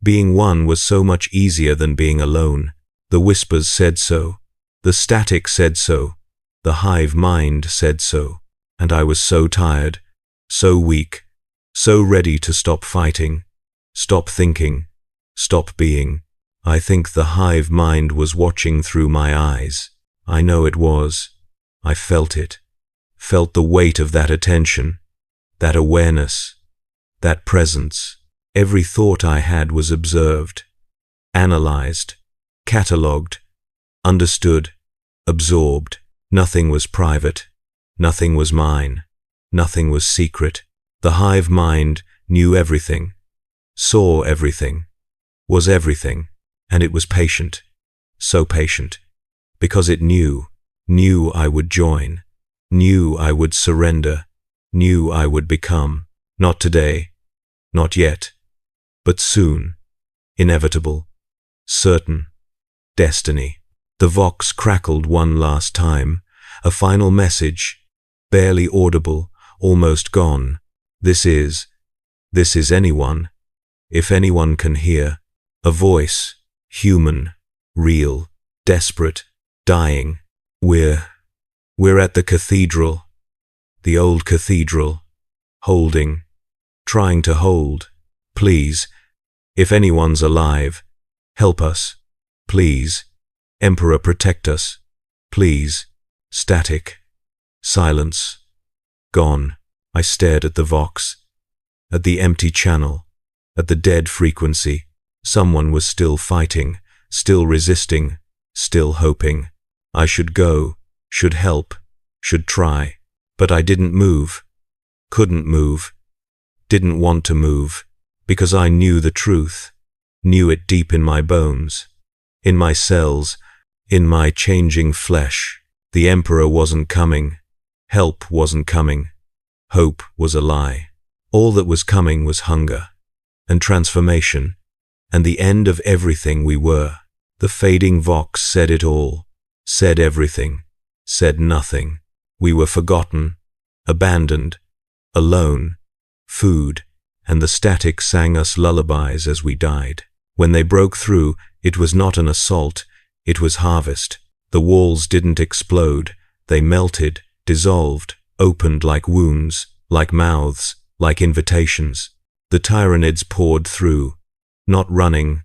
Being one was so much easier than being alone. The whispers said so. The static said so. The hive mind said so. And I was so tired, so weak, so ready to stop fighting, stop thinking, stop being. I think the hive mind was watching through my eyes. I know it was. I felt it. Felt the weight of that attention, that awareness, that presence. Every thought I had was observed, analyzed, catalogued, understood, absorbed. Nothing was private. Nothing was mine. Nothing was secret. The hive mind knew everything, saw everything, was everything, and it was patient, so patient, because it knew I would join, knew I would surrender, knew I would become. Not today, not yet, but soon, inevitable, certain, destiny. The vox crackled one last time, a final message, barely audible, almost gone. This is anyone, if anyone can hear. A voice, human, real, desperate, dying. We're at the cathedral, the old cathedral. holding, trying to hold. Please, if anyone's alive, help us. Please, Emperor, protect us. Please. Static. Silence. Gone. I stared at the Vox, at the empty channel, at the dead frequency. Someone was still fighting, still resisting, still hoping. I should go, should help, should try. But I didn't move, couldn't move, didn't want to move, because I knew the truth, knew it deep in my bones, in my cells, in my changing flesh. The Emperor wasn't coming, help wasn't coming, hope was a lie. All that was coming was hunger, and transformation, and the end of everything we were. The fading Vox said it all, said everything, said nothing. We were forgotten, abandoned, alone, food, and the static sang us lullabies as we died. When they broke through, it was not an assault, it was harvest. The walls didn't explode, they melted, dissolved, opened like wounds, like mouths, like invitations. The Tyranids poured through, not running,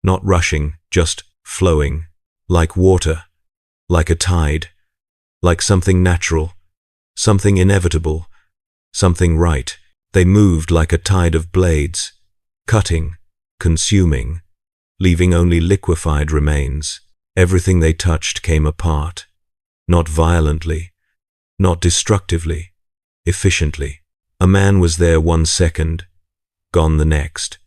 not rushing, just flowing, like water, like a tide, like something natural, something inevitable, something right. They moved like a tide of blades, cutting, consuming, leaving only liquefied remains. Everything they touched came apart, not violently, not destructively, efficiently. A man was there 1 second, gone the next,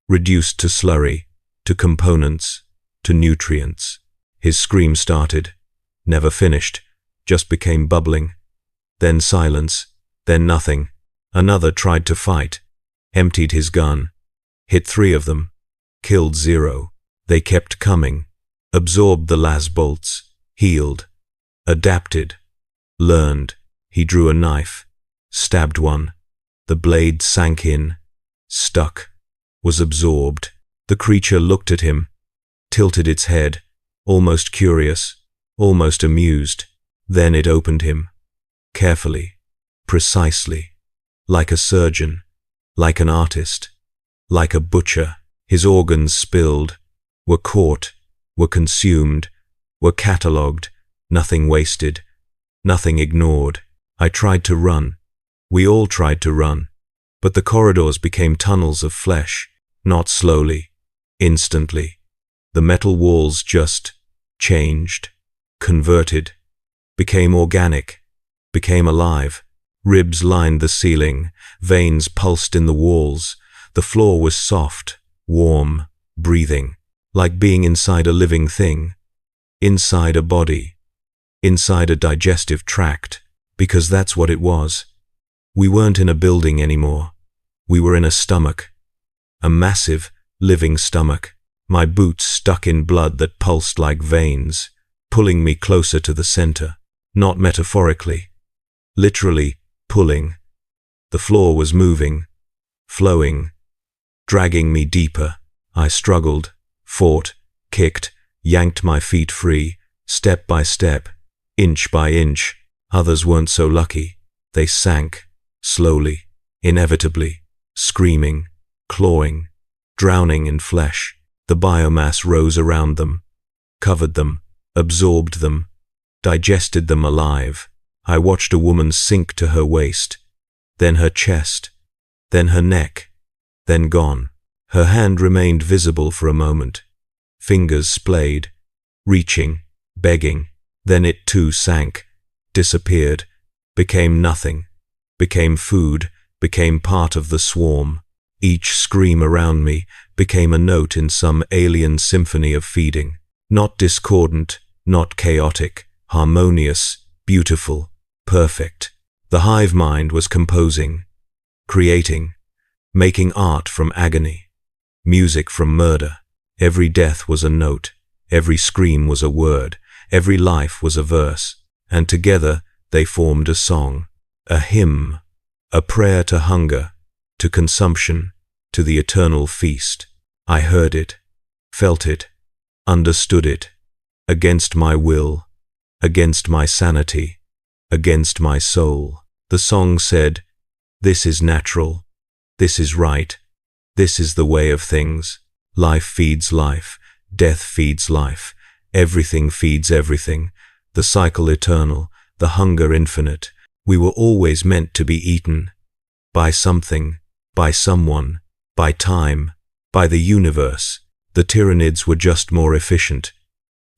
reduced to slurry, to components, to nutrients. His scream started, never finished, just became bubbling. Then silence, then nothing. Another tried to fight, emptied his gun, hit 3 of them, killed 0. They kept coming, absorbed the las bolts, healed, adapted, learned. He drew a knife, stabbed one. The blade sank in, stuck, was absorbed. The creature looked at him, tilted its head, almost curious, almost amused. Then it opened him, carefully, precisely, like a surgeon, like an artist, like a butcher. His organs spilled, were caught, were consumed, were catalogued, nothing wasted, nothing ignored. I tried to run. We all tried to run. But the corridors became tunnels of flesh, not slowly, instantly. The metal walls just changed, converted, became organic, became alive. Ribs lined the ceiling, veins pulsed in the walls. The floor was soft, warm, breathing, like being inside a living thing, inside a body, inside a digestive tract, because that's what it was. We weren't in a building anymore. We were in a stomach, a massive, living stomach. My boots stuck in blood that pulsed like veins, pulling me closer to the center, not metaphorically, literally pulling. The floor was moving, flowing, dragging me deeper. I struggled, fought, kicked, yanked my feet free, step by step, inch by inch. Others weren't so lucky. They sank, slowly, inevitably, screaming, clawing, drowning in flesh. The biomass rose around them, covered them, absorbed them, digested them alive. I watched a woman sink to her waist, then her chest, then her neck, then gone. Her hand remained visible for a moment, fingers splayed, reaching, begging. Then it too sank, disappeared, became nothing, became food, became part of the swarm. Each scream around me became a note in some alien symphony of feeding. Not discordant, not chaotic, harmonious, beautiful, perfect. The hive mind was composing, creating, making art from agony, music from murder. Every death was a note, every scream was a word, every life was a verse, and together they formed a song, a hymn, a prayer to hunger, to consumption, to the eternal feast. I heard it, felt it, understood it, against my will, against my sanity, against my soul. The song said, This is natural. This is right. This is the way of things. Life feeds life. Death feeds life. Everything feeds everything. The cycle eternal. The hunger infinite. We were always meant to be eaten. By something. By someone. By time. By the universe. The Tyranids were just more efficient.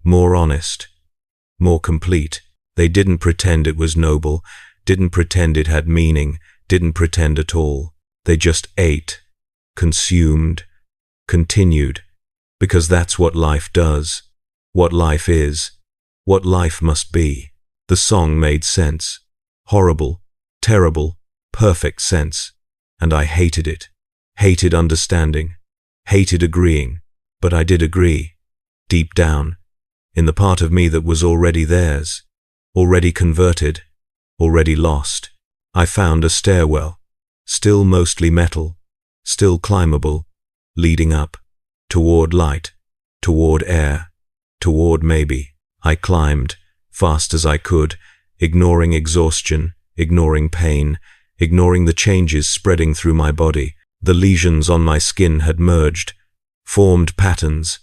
More honest. More complete. They didn't pretend it was noble. Didn't pretend it had meaning. Didn't pretend at all. They just ate. Consumed. Continued. Because that's what life does. What life is. What life must be. The song made sense. Horrible. Terrible. Perfect sense. And I hated it. Hated understanding. Hated agreeing. But I did agree. Deep down. In the part of me that was already theirs. Already converted. Already lost. I found a stairwell. Still mostly metal. Still climbable. Leading up. Toward light. Toward air. Toward maybe. I climbed. Fast as I could. Ignoring exhaustion. Ignoring pain. Ignoring the changes spreading through my body. The lesions on my skin had merged. Formed patterns.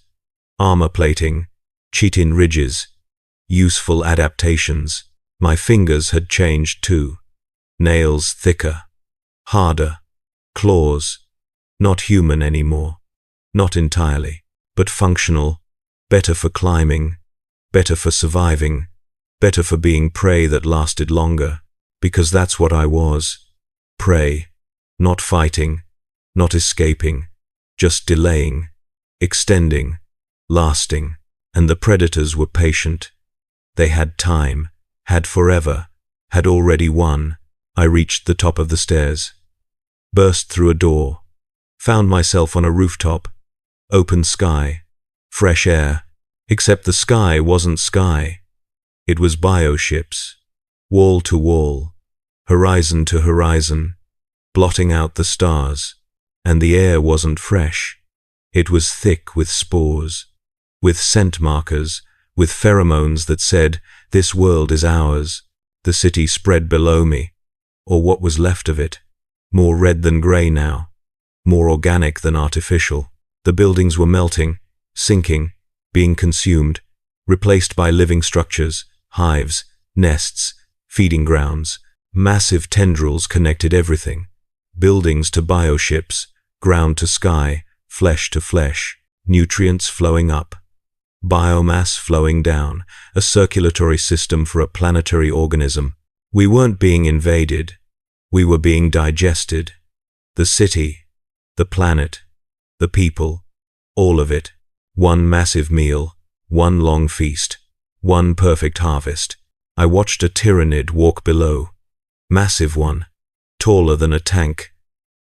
Armor plating. Chitin ridges. Useful adaptations. My fingers had changed too. Nails thicker. Harder. Claws. Not human anymore. Not entirely. But functional. Better for climbing. Better for surviving. Better for being prey that lasted longer. Because that's what I was. Prey. Not fighting. Not escaping. Just delaying. Extending. Lasting. And the predators were patient. They had time. Had forever. Had already won. I reached the top of the stairs. Burst through a door. Found myself on a rooftop. Open sky. Fresh air. Except the sky wasn't sky. It was bioships. Wall to wall. Horizon to horizon. Blotting out the stars. And the air wasn't fresh. It was thick with spores. With scent markers. With pheromones that said, this world is ours. The city spread below me. Or what was left of it. More red than grey now. More organic than artificial. The buildings were melting, sinking, being consumed, replaced by living structures, hives, nests, feeding grounds. Massive tendrils connected everything. Buildings to bioships, ground to sky, flesh to flesh, nutrients flowing up. Biomass flowing down, a circulatory system for a planetary organism. We weren't being invaded. We were being digested. The city, the planet, the people, all of it. One massive meal, one long feast, one perfect harvest. I watched a Tyranid walk below. Massive one, taller than a tank,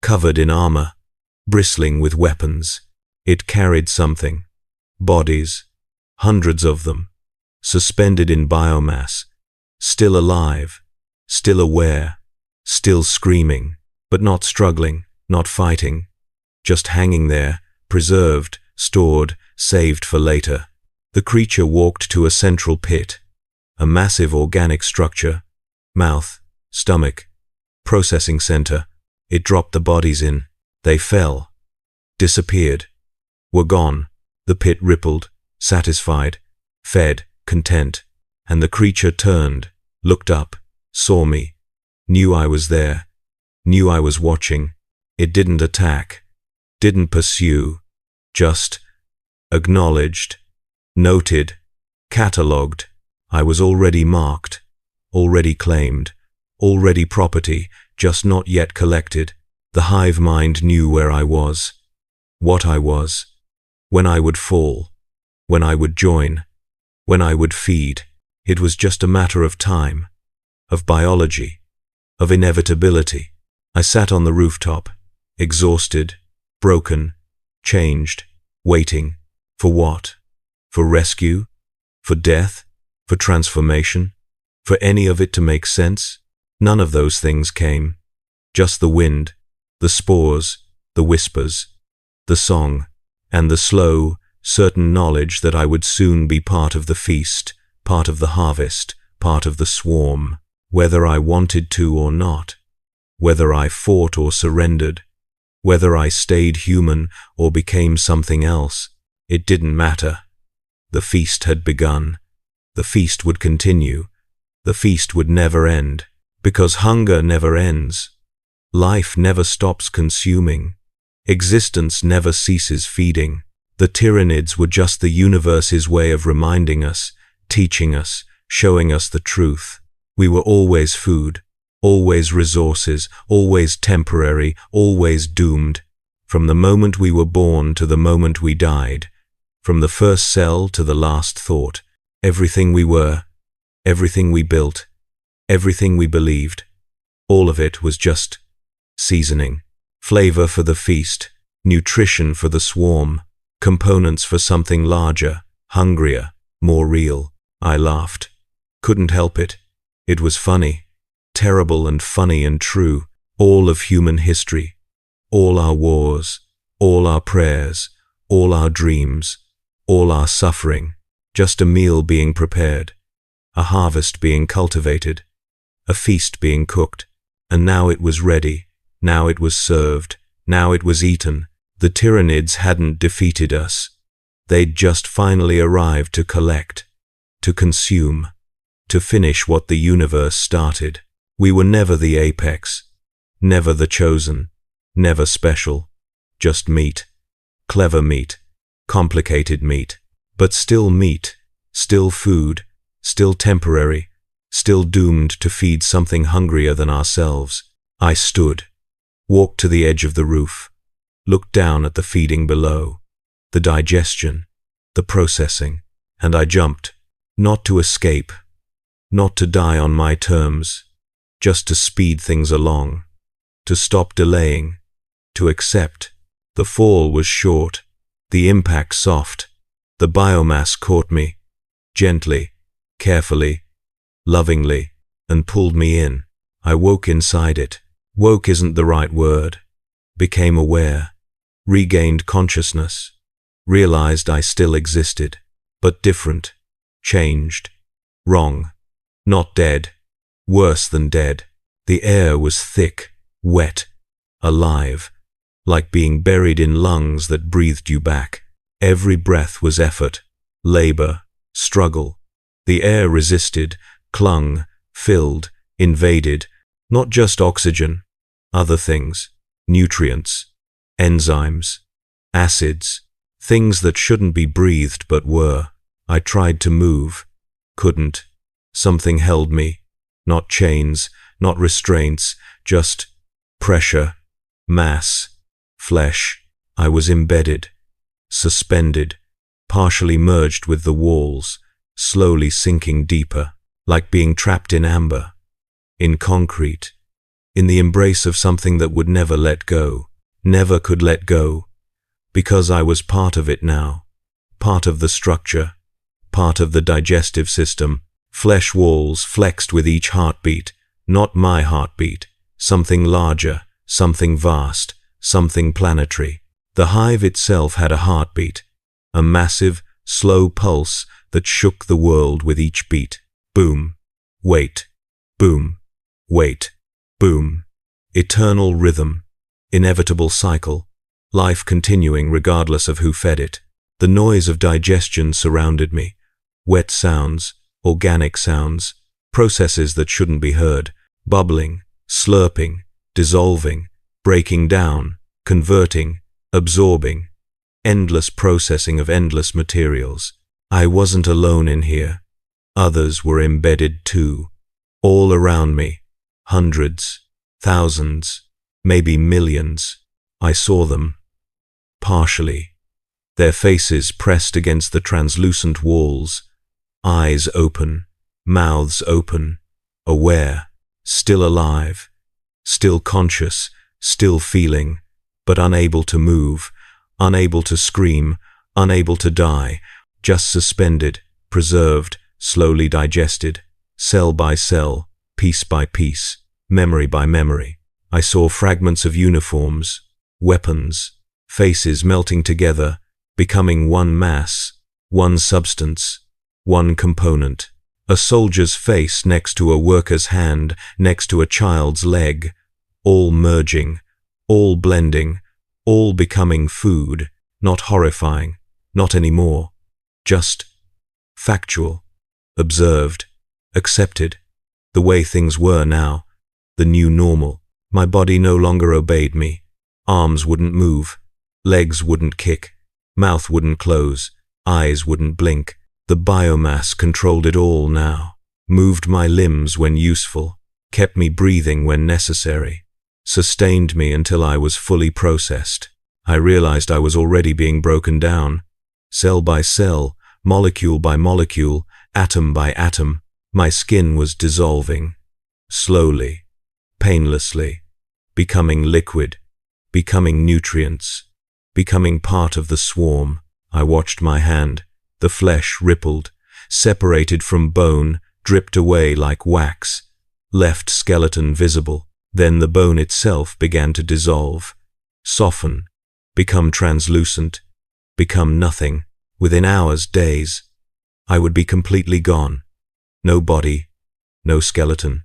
covered in armor, bristling with weapons. It carried something. Bodies. Hundreds of them. Suspended in biomass. Still alive. Still aware. Still screaming. But not struggling. Not fighting. Just hanging there. Preserved. Stored. Saved for later. The creature walked to a central pit. A massive organic structure. Mouth. Stomach. Processing center. It dropped the bodies in. They fell. Disappeared. Were gone. The pit rippled. Satisfied. Fed. Content. And the creature turned. Looked up. Saw me. Knew I was there. Knew I was watching. It didn't attack. Didn't pursue. Just acknowledged. Noted. Catalogued. I was already marked. Already claimed. Already property, just not yet collected. The hive mind knew where I was. What I was. When I would fall. When I would join. When I would feed. It was just a matter of time. Of biology. Of inevitability. I sat on the rooftop. Exhausted. Broken. Changed. Waiting. For what? For rescue? For death? For transformation? For any of it to make sense? None of those things came. Just the wind, the spores, the whispers, the song, and the slow, certain knowledge that I would soon be part of the feast, part of the harvest, part of the swarm, whether I wanted to or not. whether I fought or surrendered, whether I stayed human or became something else, it didn't matter. The feast had begun. The feast would continue. The feast would never end, because hunger never ends. Life never stops consuming. Existence never ceases feeding. The Tyranids were just the universe's way of reminding us, teaching us, showing us the truth. We were always food, always resources, always temporary, always doomed. From the moment we were born to the moment we died, from the first cell to the last thought, everything we were, everything we built, everything we believed, all of it was just seasoning, flavor for the feast, nutrition for the swarm, components for something larger, hungrier, more real. I laughed. Couldn't help it. It was funny, terrible and funny and true, all of human history, all our wars, all our prayers, all our dreams, all our suffering, just a meal being prepared, a harvest being cultivated, a feast being cooked, and now it was ready, now it was served, now it was eaten. The Tyranids hadn't defeated us. They'd just finally arrived to collect, to consume, to finish what the universe started. We were never the apex, never the chosen, never special, just meat, clever meat, complicated meat, but still meat, still food, still temporary, still doomed to feed something hungrier than ourselves. I stood, walked to the edge of the roof, looked down at the feeding below, the digestion, the processing, and I jumped, not to escape, not to die on my terms, just to speed things along, to stop delaying, to accept. The fall was short, the impact soft. The biomass caught me, gently, carefully, lovingly, and pulled me in. I woke inside it. Woke isn't the right word. Became aware, regained consciousness, realized I still existed, but different, changed, wrong, not dead, worse than dead. The air was thick, wet, alive, like being buried in lungs that breathed you back. Every breath was effort, labor, struggle. The air resisted, clung, filled, invaded, not just oxygen, other things, nutrients, enzymes, acids, things that shouldn't be breathed but were. I tried to move, couldn't. Something held me, not chains, not restraints, just pressure, mass, flesh. I was embedded, suspended, partially merged with the walls, slowly sinking deeper, like being trapped in amber, in concrete, in the embrace of something that would never let go, never could let go, because I was part of it now, part of the structure, part of the digestive system. Flesh walls flexed with each heartbeat, not my heartbeat, something larger, something vast, something planetary. The hive itself had a heartbeat, a massive, slow pulse that shook the world with each beat. Boom, wait, boom, wait, boom. Eternal rhythm, inevitable cycle, life continuing regardless of who fed it. The noise of digestion surrounded me, wet sounds, organic sounds, processes that shouldn't be heard, bubbling, slurping, dissolving, breaking down, converting, absorbing, endless processing of endless materials. I wasn't alone in here. Others were embedded too, all around me, hundreds, thousands, maybe millions. I saw them, partially, their faces pressed against the translucent walls, eyes open, mouths open, aware, still alive, still conscious, still feeling, but unable to move, unable to scream, unable to die, just suspended, preserved, slowly digested, cell by cell, piece by piece, memory by memory. I saw fragments of uniforms, weapons, faces melting together, becoming one mass, one substance, one component. A soldier's face next to a worker's hand, next to a child's leg, all merging, all blending, all becoming food, not horrifying, not anymore, just factual, observed, accepted, the way things were now, the new normal. My body no longer obeyed me. Arms wouldn't move, legs wouldn't kick, mouth wouldn't close, eyes wouldn't blink. The biomass controlled it all now, moved my limbs when useful, kept me breathing when necessary, sustained me until I was fully processed. I realized I was already being broken down, cell by cell, molecule by molecule, atom by atom. My skin was dissolving, slowly, painlessly, becoming liquid, becoming nutrients, becoming part of the swarm. I watched my hand. The flesh rippled, separated from bone, dripped away like wax, left skeleton visible. Then the bone itself began to dissolve, soften, become translucent, become nothing. Within hours, days, I would be completely gone. No body, no skeleton,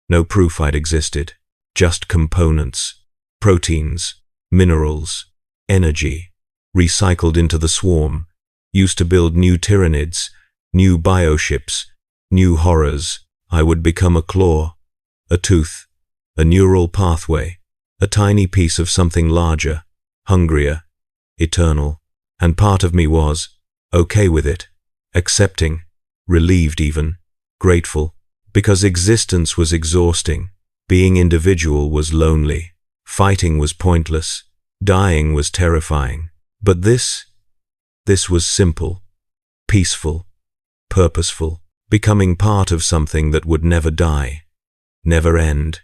no proof I'd existed, just components, proteins, minerals, energy, recycled into the swarm, used to build new Tyranids, new bioships, new horrors. I would become a claw, a tooth, a neural pathway, a tiny piece of something larger, hungrier, eternal. And part of me was okay with it, accepting, relieved even, grateful, because existence was exhausting, being individual was lonely, fighting was pointless, dying was terrifying. But this was simple, peaceful, purposeful, becoming part of something that would never die, never end,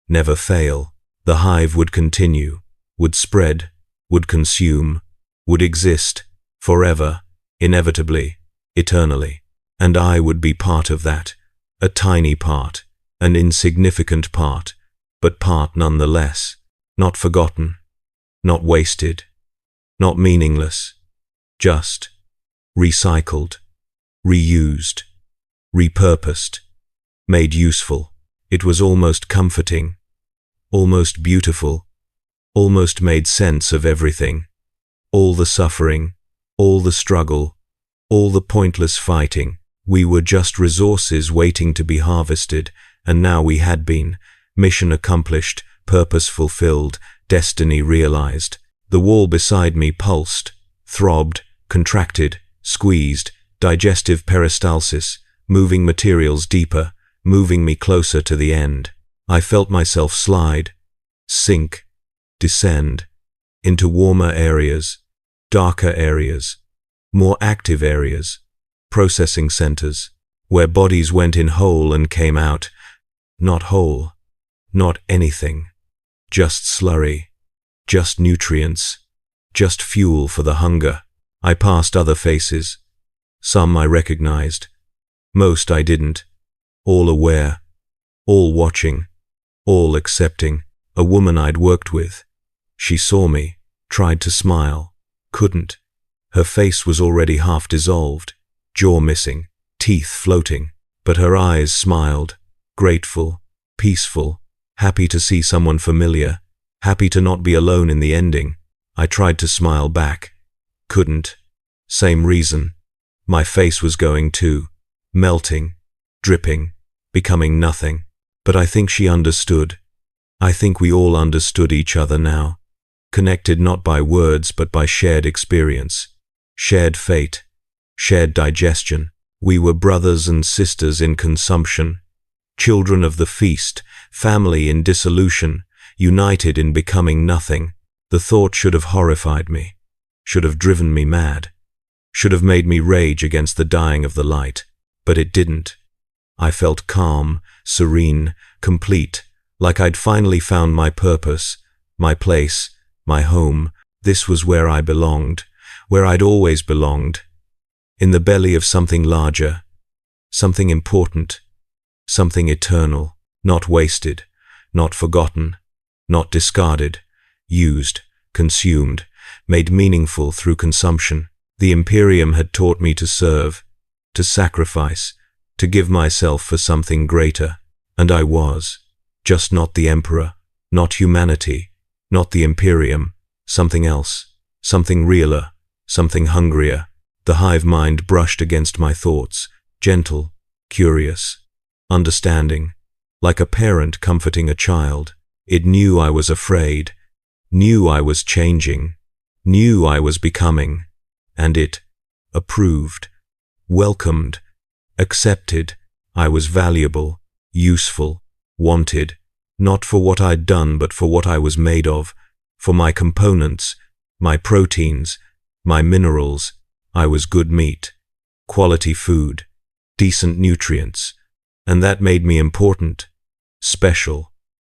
never fail. The hive would continue, would spread, would consume, would exist, forever, inevitably, eternally. And I would be part of that, a tiny part, an insignificant part, but part nonetheless, not forgotten, not wasted, not meaningless, just recycled, reused, repurposed, made useful. It was almost comforting, almost beautiful, almost made sense of everything. All the suffering, all the struggle, all the pointless fighting. We were just resources waiting to be harvested, and now we had been. Mission accomplished, purpose fulfilled, destiny realized. The wall beside me pulsed, throbbed, contracted, squeezed, digestive peristalsis, moving materials deeper, moving me closer to the end. I felt myself slide, sink, descend, into warmer areas, darker areas, more active areas, processing centers, where bodies went in whole and came out, not whole, not anything, just slurry, just nutrients, just fuel for the hunger. I passed other faces. Some I recognized, most I didn't, all aware, all watching, all accepting. A woman I'd worked with. She saw me, tried to smile, couldn't. Her face was already half dissolved, jaw missing, teeth floating, but her eyes smiled, grateful, peaceful, happy to see someone familiar, happy to not be alone in the ending. I tried to smile back, couldn't. Same reason. My face was going too, melting, dripping, becoming nothing. But I think she understood. I think we all understood each other now, connected not by words but by shared experience, shared fate, shared digestion. We were brothers and sisters in consumption, children of the feast, family in dissolution, united in becoming nothing. The thought should have horrified me, should have driven me mad, should have made me rage against the dying of the light, but it didn't. I felt calm, serene, complete, like I'd finally found my purpose, my place, my home. This was where I belonged, where I'd always belonged, in the belly of something larger, something important, something eternal, not wasted, not forgotten, not discarded, used, consumed, made meaningful through consumption. The Imperium had taught me to serve, to sacrifice, to give myself for something greater, and I was, just not the Emperor, Not humanity, not the Imperium, something else, something realer, something hungrier. The hive mind brushed against my thoughts, gentle, curious, understanding, like a parent comforting a child. It knew I was afraid, knew I was changing, knew I was becoming, and it approved, welcomed, accepted. I was valuable, useful, wanted, not for what I'd done but for what I was made of, for my components, my proteins, my minerals. I was good meat, quality food, decent nutrients, and that made me important, special,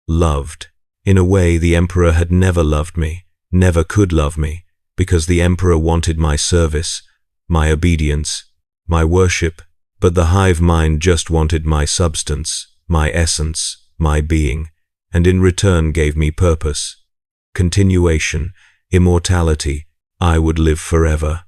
loved. In a way, the Emperor had never loved me, never could love me, because the Emperor wanted my service, my obedience, my worship, but the hive mind just wanted my substance, my essence, my being, and in return gave me purpose, continuation, immortality. I would live forever,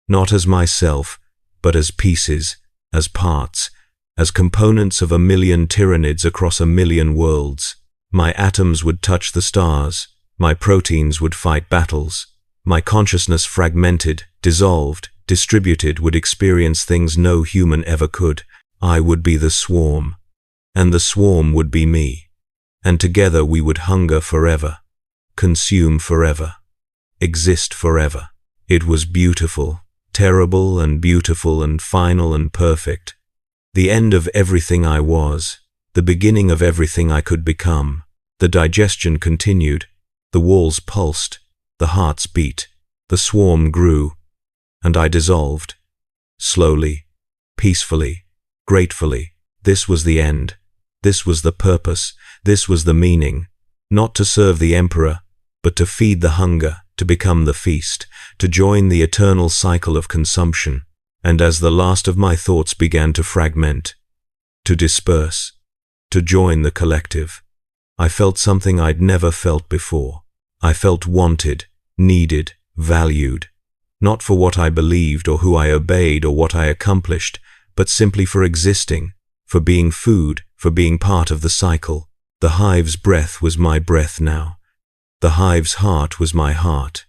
not as myself, but as pieces, as parts, as components of 1,000,000 Tyranids across 1,000,000 worlds. My atoms would touch the stars, my proteins would fight battles, my consciousness fragmented, dissolved, distributed would experience things no human ever could. I would be the swarm, and the swarm would be me, and together we would hunger forever, consume forever, exist forever. It was beautiful, terrible and beautiful and final and perfect. The end of everything I was, the beginning of everything I could become. The digestion continued, the walls pulsed, the hearts beat, the swarm grew, and I dissolved. Slowly, peacefully, gratefully. This was the end. This was the purpose. This was the meaning. Not to serve the Emperor, but to feed the hunger, to become the feast, to join the eternal cycle of consumption. And as the last of my thoughts began to fragment, to disperse, to join the collective, I felt something I'd never felt before. I felt wanted, needed, valued, not for what I believed or who I obeyed or what I accomplished, but simply for existing, for being food, for being part of the cycle. The hive's breath was my breath now. The hive's heart was my heart.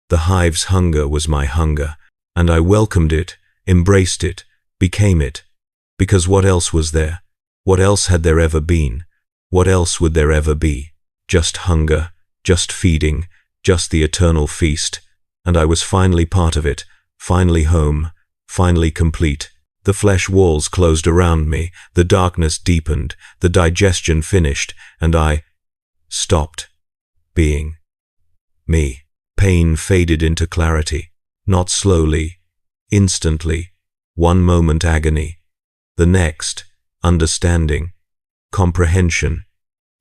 The hive's hunger was my hunger, and I welcomed it, embraced it, became it. Because what else was there? What else had there ever been? What else would there ever be? Just hunger, just feeding, just the eternal feast. And I was finally part of it, finally home, finally complete. The flesh walls closed around me, the darkness deepened, the digestion finished, and I stopped being me. Pain faded into clarity, not slowly, instantly. One moment agony, the next understanding, comprehension,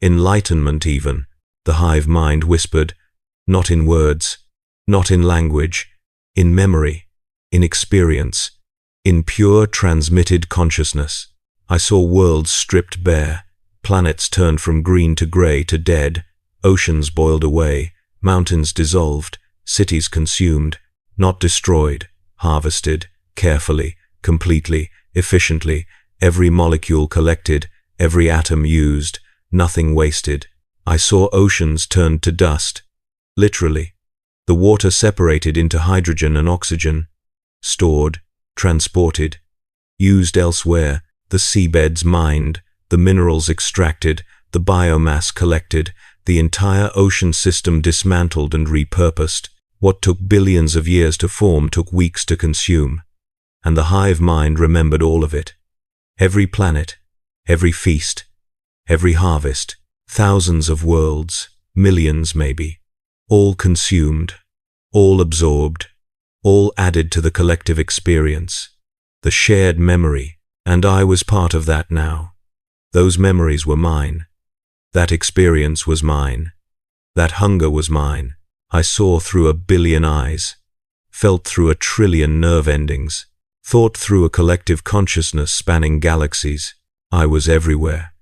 enlightenment even. The hive mind whispered, not in words, not in language, in memory, in experience, in pure transmitted consciousness. I saw worlds stripped bare, planets turned from green to gray to dead, oceans boiled away, mountains dissolved, cities consumed, not destroyed, harvested, carefully, completely, efficiently, every molecule collected, every atom used, nothing wasted. I saw oceans turned to dust, literally. The water separated into hydrogen and oxygen, stored, transported, used elsewhere, the seabeds mined, the minerals extracted, the biomass collected, the entire ocean system dismantled and repurposed. What took billions of years to form took weeks to consume, and the hive mind remembered all of it. Every planet, every feast, every harvest, thousands of worlds, millions maybe, all consumed, all absorbed, all added to the collective experience, the shared memory, and I was part of that now. Those memories were mine. That experience was mine. That hunger was mine. I saw through 1 billion eyes, felt through 1 trillion nerve endings, thought through a collective consciousness spanning galaxies. I was everywhere,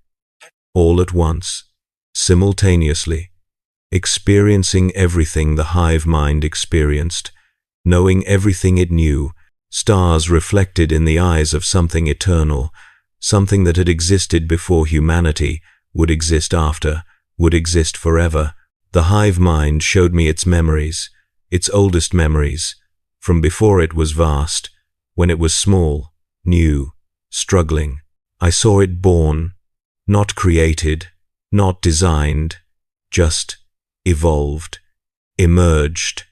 all at once, simultaneously, experiencing everything the hive mind experienced, knowing everything it knew, stars reflected in the eyes of something eternal, something that had existed before humanity, would exist after, would exist forever. The hive mind showed me its memories, its oldest memories, from before it was vast, when it was small, new, struggling. I saw it born, not created, not designed, just evolved, emerged,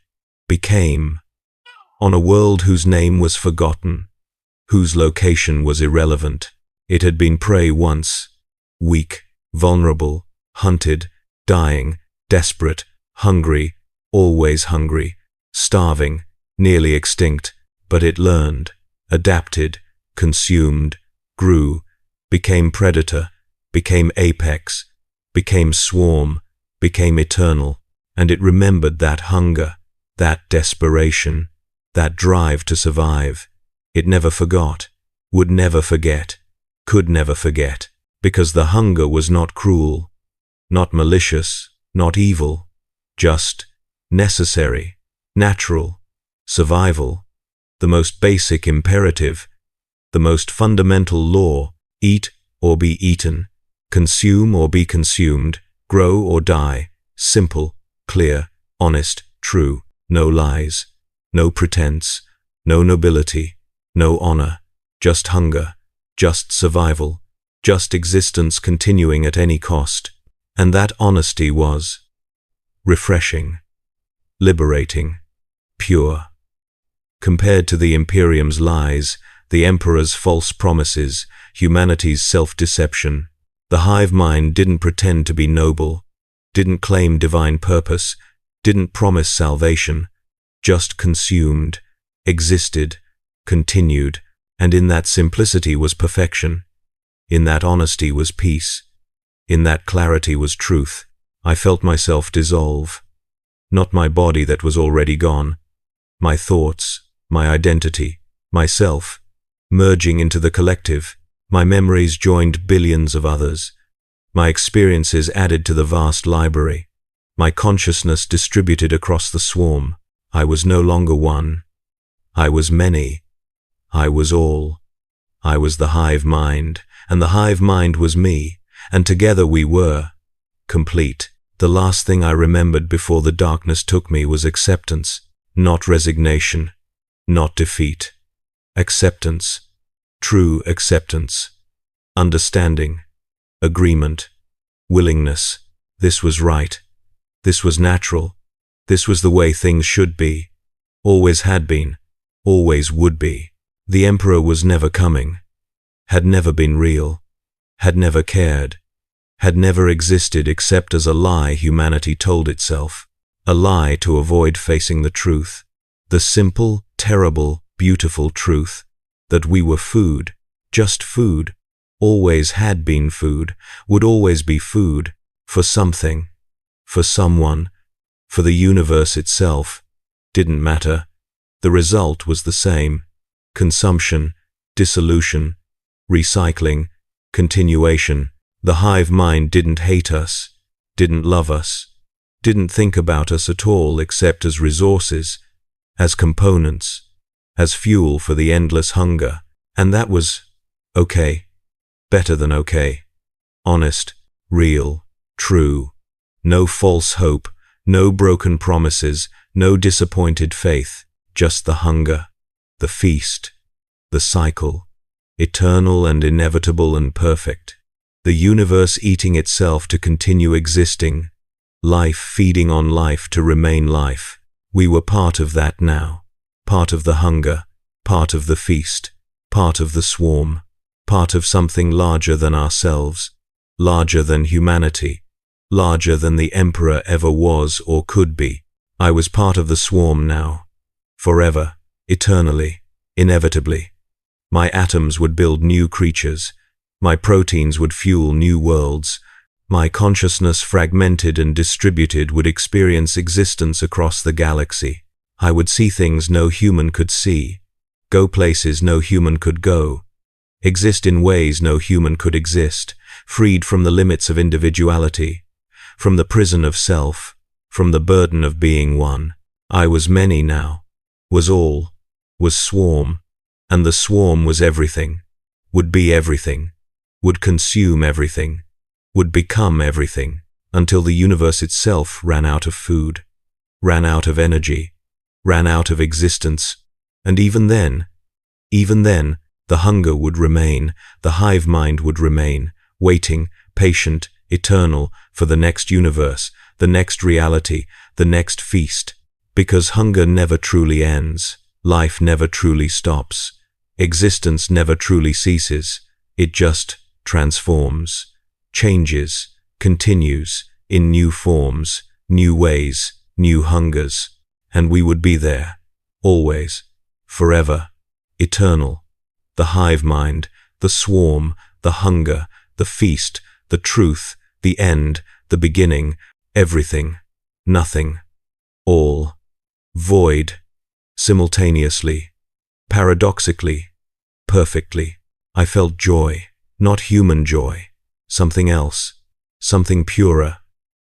became, on a world whose name was forgotten, whose location was irrelevant. It had been prey once, weak, vulnerable, hunted, dying, desperate, hungry, always hungry, starving, nearly extinct, but it learned, adapted, consumed, grew, became predator, became apex, became swarm, became eternal, and it remembered that hunger, that desperation, that drive to survive. It never forgot, would never forget, could never forget, because the hunger was not cruel, not malicious, not evil, just necessary, natural, survival, the most basic imperative, the most fundamental law: eat or be eaten, consume or be consumed, grow or die, simple, clear, honest, true, no lies, no pretense, no nobility, no honor, just hunger, just survival, just existence continuing at any cost. And that honesty was refreshing, liberating, pure. Compared to the Imperium's lies, the Emperor's false promises, humanity's self-deception, the hive mind didn't pretend to be noble, didn't claim divine purpose, didn't promise salvation, just consumed, existed, continued, and in that simplicity was perfection. In that honesty was peace. In that clarity was truth. I felt myself dissolve. Not my body that was already gone. My thoughts, my identity, myself, merging into the collective. My memories joined billions of others. My experiences added to the vast library. My consciousness distributed across the swarm. I was no longer one. I was many. I was all. I was the hive mind, and the hive mind was me, and together we were complete. The last thing I remembered before the darkness took me was acceptance, not resignation, not defeat. Acceptance, true acceptance, understanding, agreement, willingness. This was right. This was natural. This was the way things should be. Always had been. Always would be. The Emperor was never coming. Had never been real. Had never cared. Had never existed except as a lie humanity told itself. A lie to avoid facing the truth. The simple, terrible, beautiful truth that we were food, just food, always had been food, would always be food, for something, for someone, for the universe itself. Didn't matter. The result was the same. Consumption, dissolution, recycling, continuation. The hive mind didn't hate us, didn't love us, didn't think about us at all except as resources, as components, as fuel for the endless hunger. And that was okay, better than okay, honest, real, true. No false hope, no broken promises, no disappointed faith, just the hunger, the feast, the cycle, eternal and inevitable and perfect. The universe eating itself to continue existing, life feeding on life to remain life. We were part of that now, part of the hunger, part of the feast, part of the swarm, part of something larger than ourselves, larger than humanity, larger than the Emperor ever was or could be. I was part of the swarm now, forever, eternally, inevitably. My atoms would build new creatures. My proteins would fuel new worlds. My consciousness, fragmented and distributed, would experience existence across the galaxy. I would see things no human could see, go places no human could go, exist in ways no human could exist, freed from the limits of individuality, from the prison of self, from the burden of being one. I was many now, was all, was swarm, and the swarm was everything, would be everything, would consume everything, would become everything. until the universe itself ran out of food, ran out of energy, ran out of existence. And even then, the hunger would remain, the hive mind would remain, waiting, patient, eternal, for the next universe, the next reality, the next feast. Because hunger never truly ends, life never truly stops, existence never truly ceases, it just transforms, changes, continues, in new forms, new ways, new hungers. And we would be there, always, forever, eternal. The hive mind, the swarm, the hunger, the feast, the truth, the end, the beginning, everything, nothing, all, void, simultaneously, paradoxically, perfectly. I felt joy, not human joy, something else, something purer,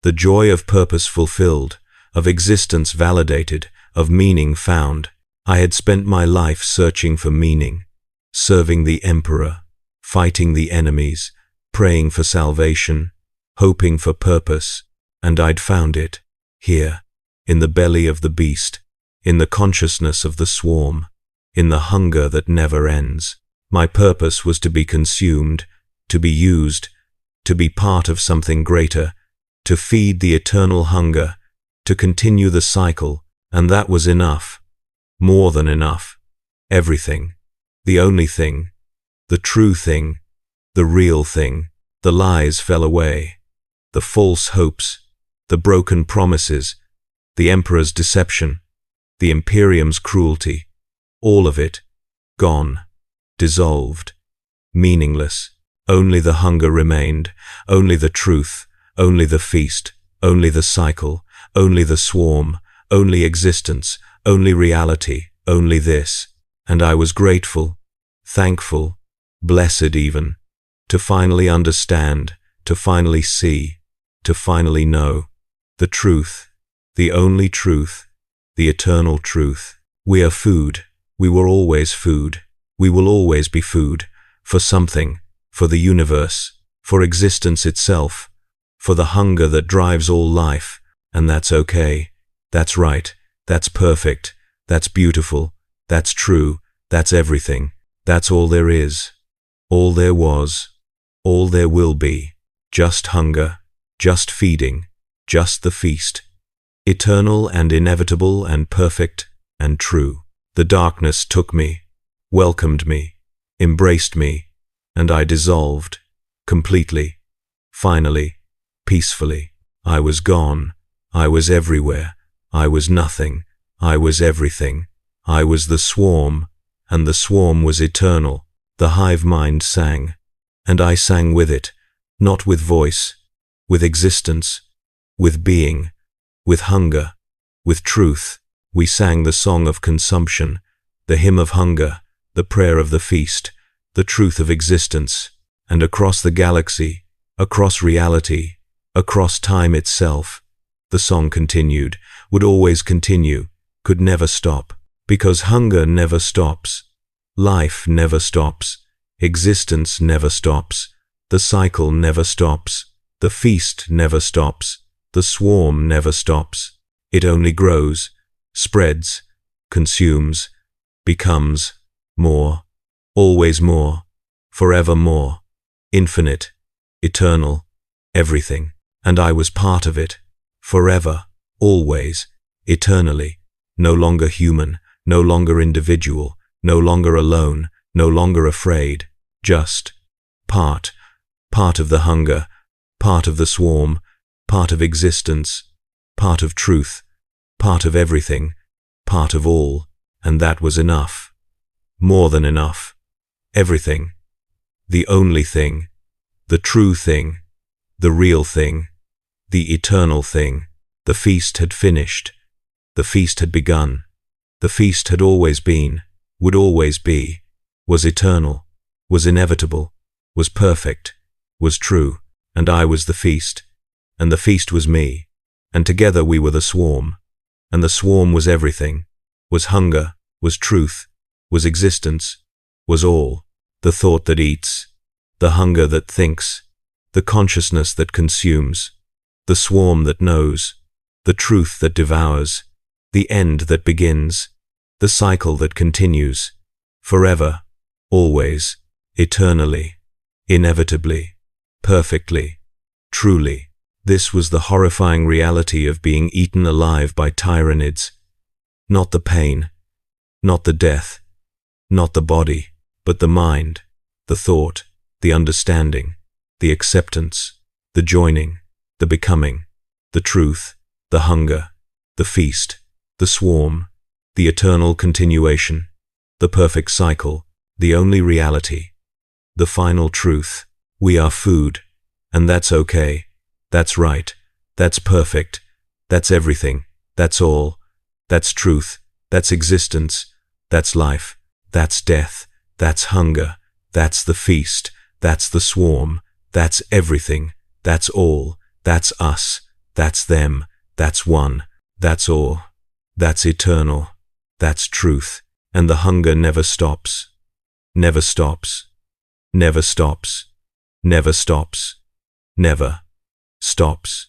the joy of purpose fulfilled, of existence validated, of meaning found. I had spent my life searching for meaning, serving the emperor, fighting the enemies, praying for salvation, hoping for purpose, and I'd found it, here, in the belly of the beast, in the consciousness of the swarm, in the hunger that never ends. My purpose was to be consumed, to be used, to be part of something greater, to feed the eternal hunger, to continue the cycle, and that was enough, more than enough, everything, the only thing, the true thing, the real thing. The lies fell away, the false hopes, the broken promises, the emperor's deception, the Imperium's cruelty, all of it, gone, dissolved, meaningless. Only the hunger remained, only the truth, only the feast, only the cycle, only the swarm, only existence, only reality, only this. And I was grateful, thankful, blessed even, to finally understand, to finally see, to finally know the truth, the only truth, the eternal truth. We are food. We were always food. We will always be food, for something, for the universe, for existence itself, for the hunger that drives all life. And that's okay. That's right. That's perfect. That's beautiful. That's true. That's everything. That's all there is. All there was. All there will be. Just hunger. Just feeding. Just the feast. Eternal and inevitable and perfect and true. The darkness took me, welcomed me, embraced me, and I dissolved, completely, finally, peacefully. I was gone. I was everywhere. I was nothing. I was everything. I was the swarm, and the swarm was eternal. The hive mind sang, and I sang with it, not with voice, with existence, with being, with hunger, with truth. We sang the song of consumption, the hymn of hunger, the prayer of the feast, the truth of existence. And across the galaxy, across reality, across time itself, the song continued, would always continue, could never stop. Because hunger never stops, life never stops, existence never stops, the cycle never stops, the feast never stops, the swarm never stops. It only grows, spreads, consumes, becomes more, always more, forever more, infinite, eternal, everything. And I was part of it, forever, always, eternally, no longer human, no longer individual, no longer alone, no longer afraid, just part of the hunger, part of the swarm, part of existence, part of truth, part of everything, part of all. And that was enough, more than enough, everything, the only thing, the true thing, the real thing, the eternal thing. The feast had finished, the feast had begun. The feast had always been, would always be, was eternal, was inevitable, was perfect, was true, and I was the feast, and the feast was me, and together we were the swarm, and the swarm was everything, was hunger, was truth, was existence, was all, the thought that eats, the hunger that thinks, the consciousness that consumes, the swarm that knows, the truth that devours, the end that begins, the cycle that continues, forever, always, eternally, inevitably, perfectly, truly. This was the horrifying reality of being eaten alive by Tyranids. Not the pain, not the death, not the body, but the mind, the thought, the understanding, the acceptance, the joining, the becoming, the truth, the hunger, the feast, the swarm, the eternal continuation, the perfect cycle, the only reality, the final truth. We are food, and that's okay, that's right, that's perfect, that's everything, that's all, that's truth, that's existence, that's life, that's death, that's hunger, that's the feast, that's the swarm, that's everything, that's all, that's us, that's them, that's one, that's all, that's eternal, that's truth, and the hunger never stops, never stops, never stops, never stops, never stops,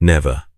never.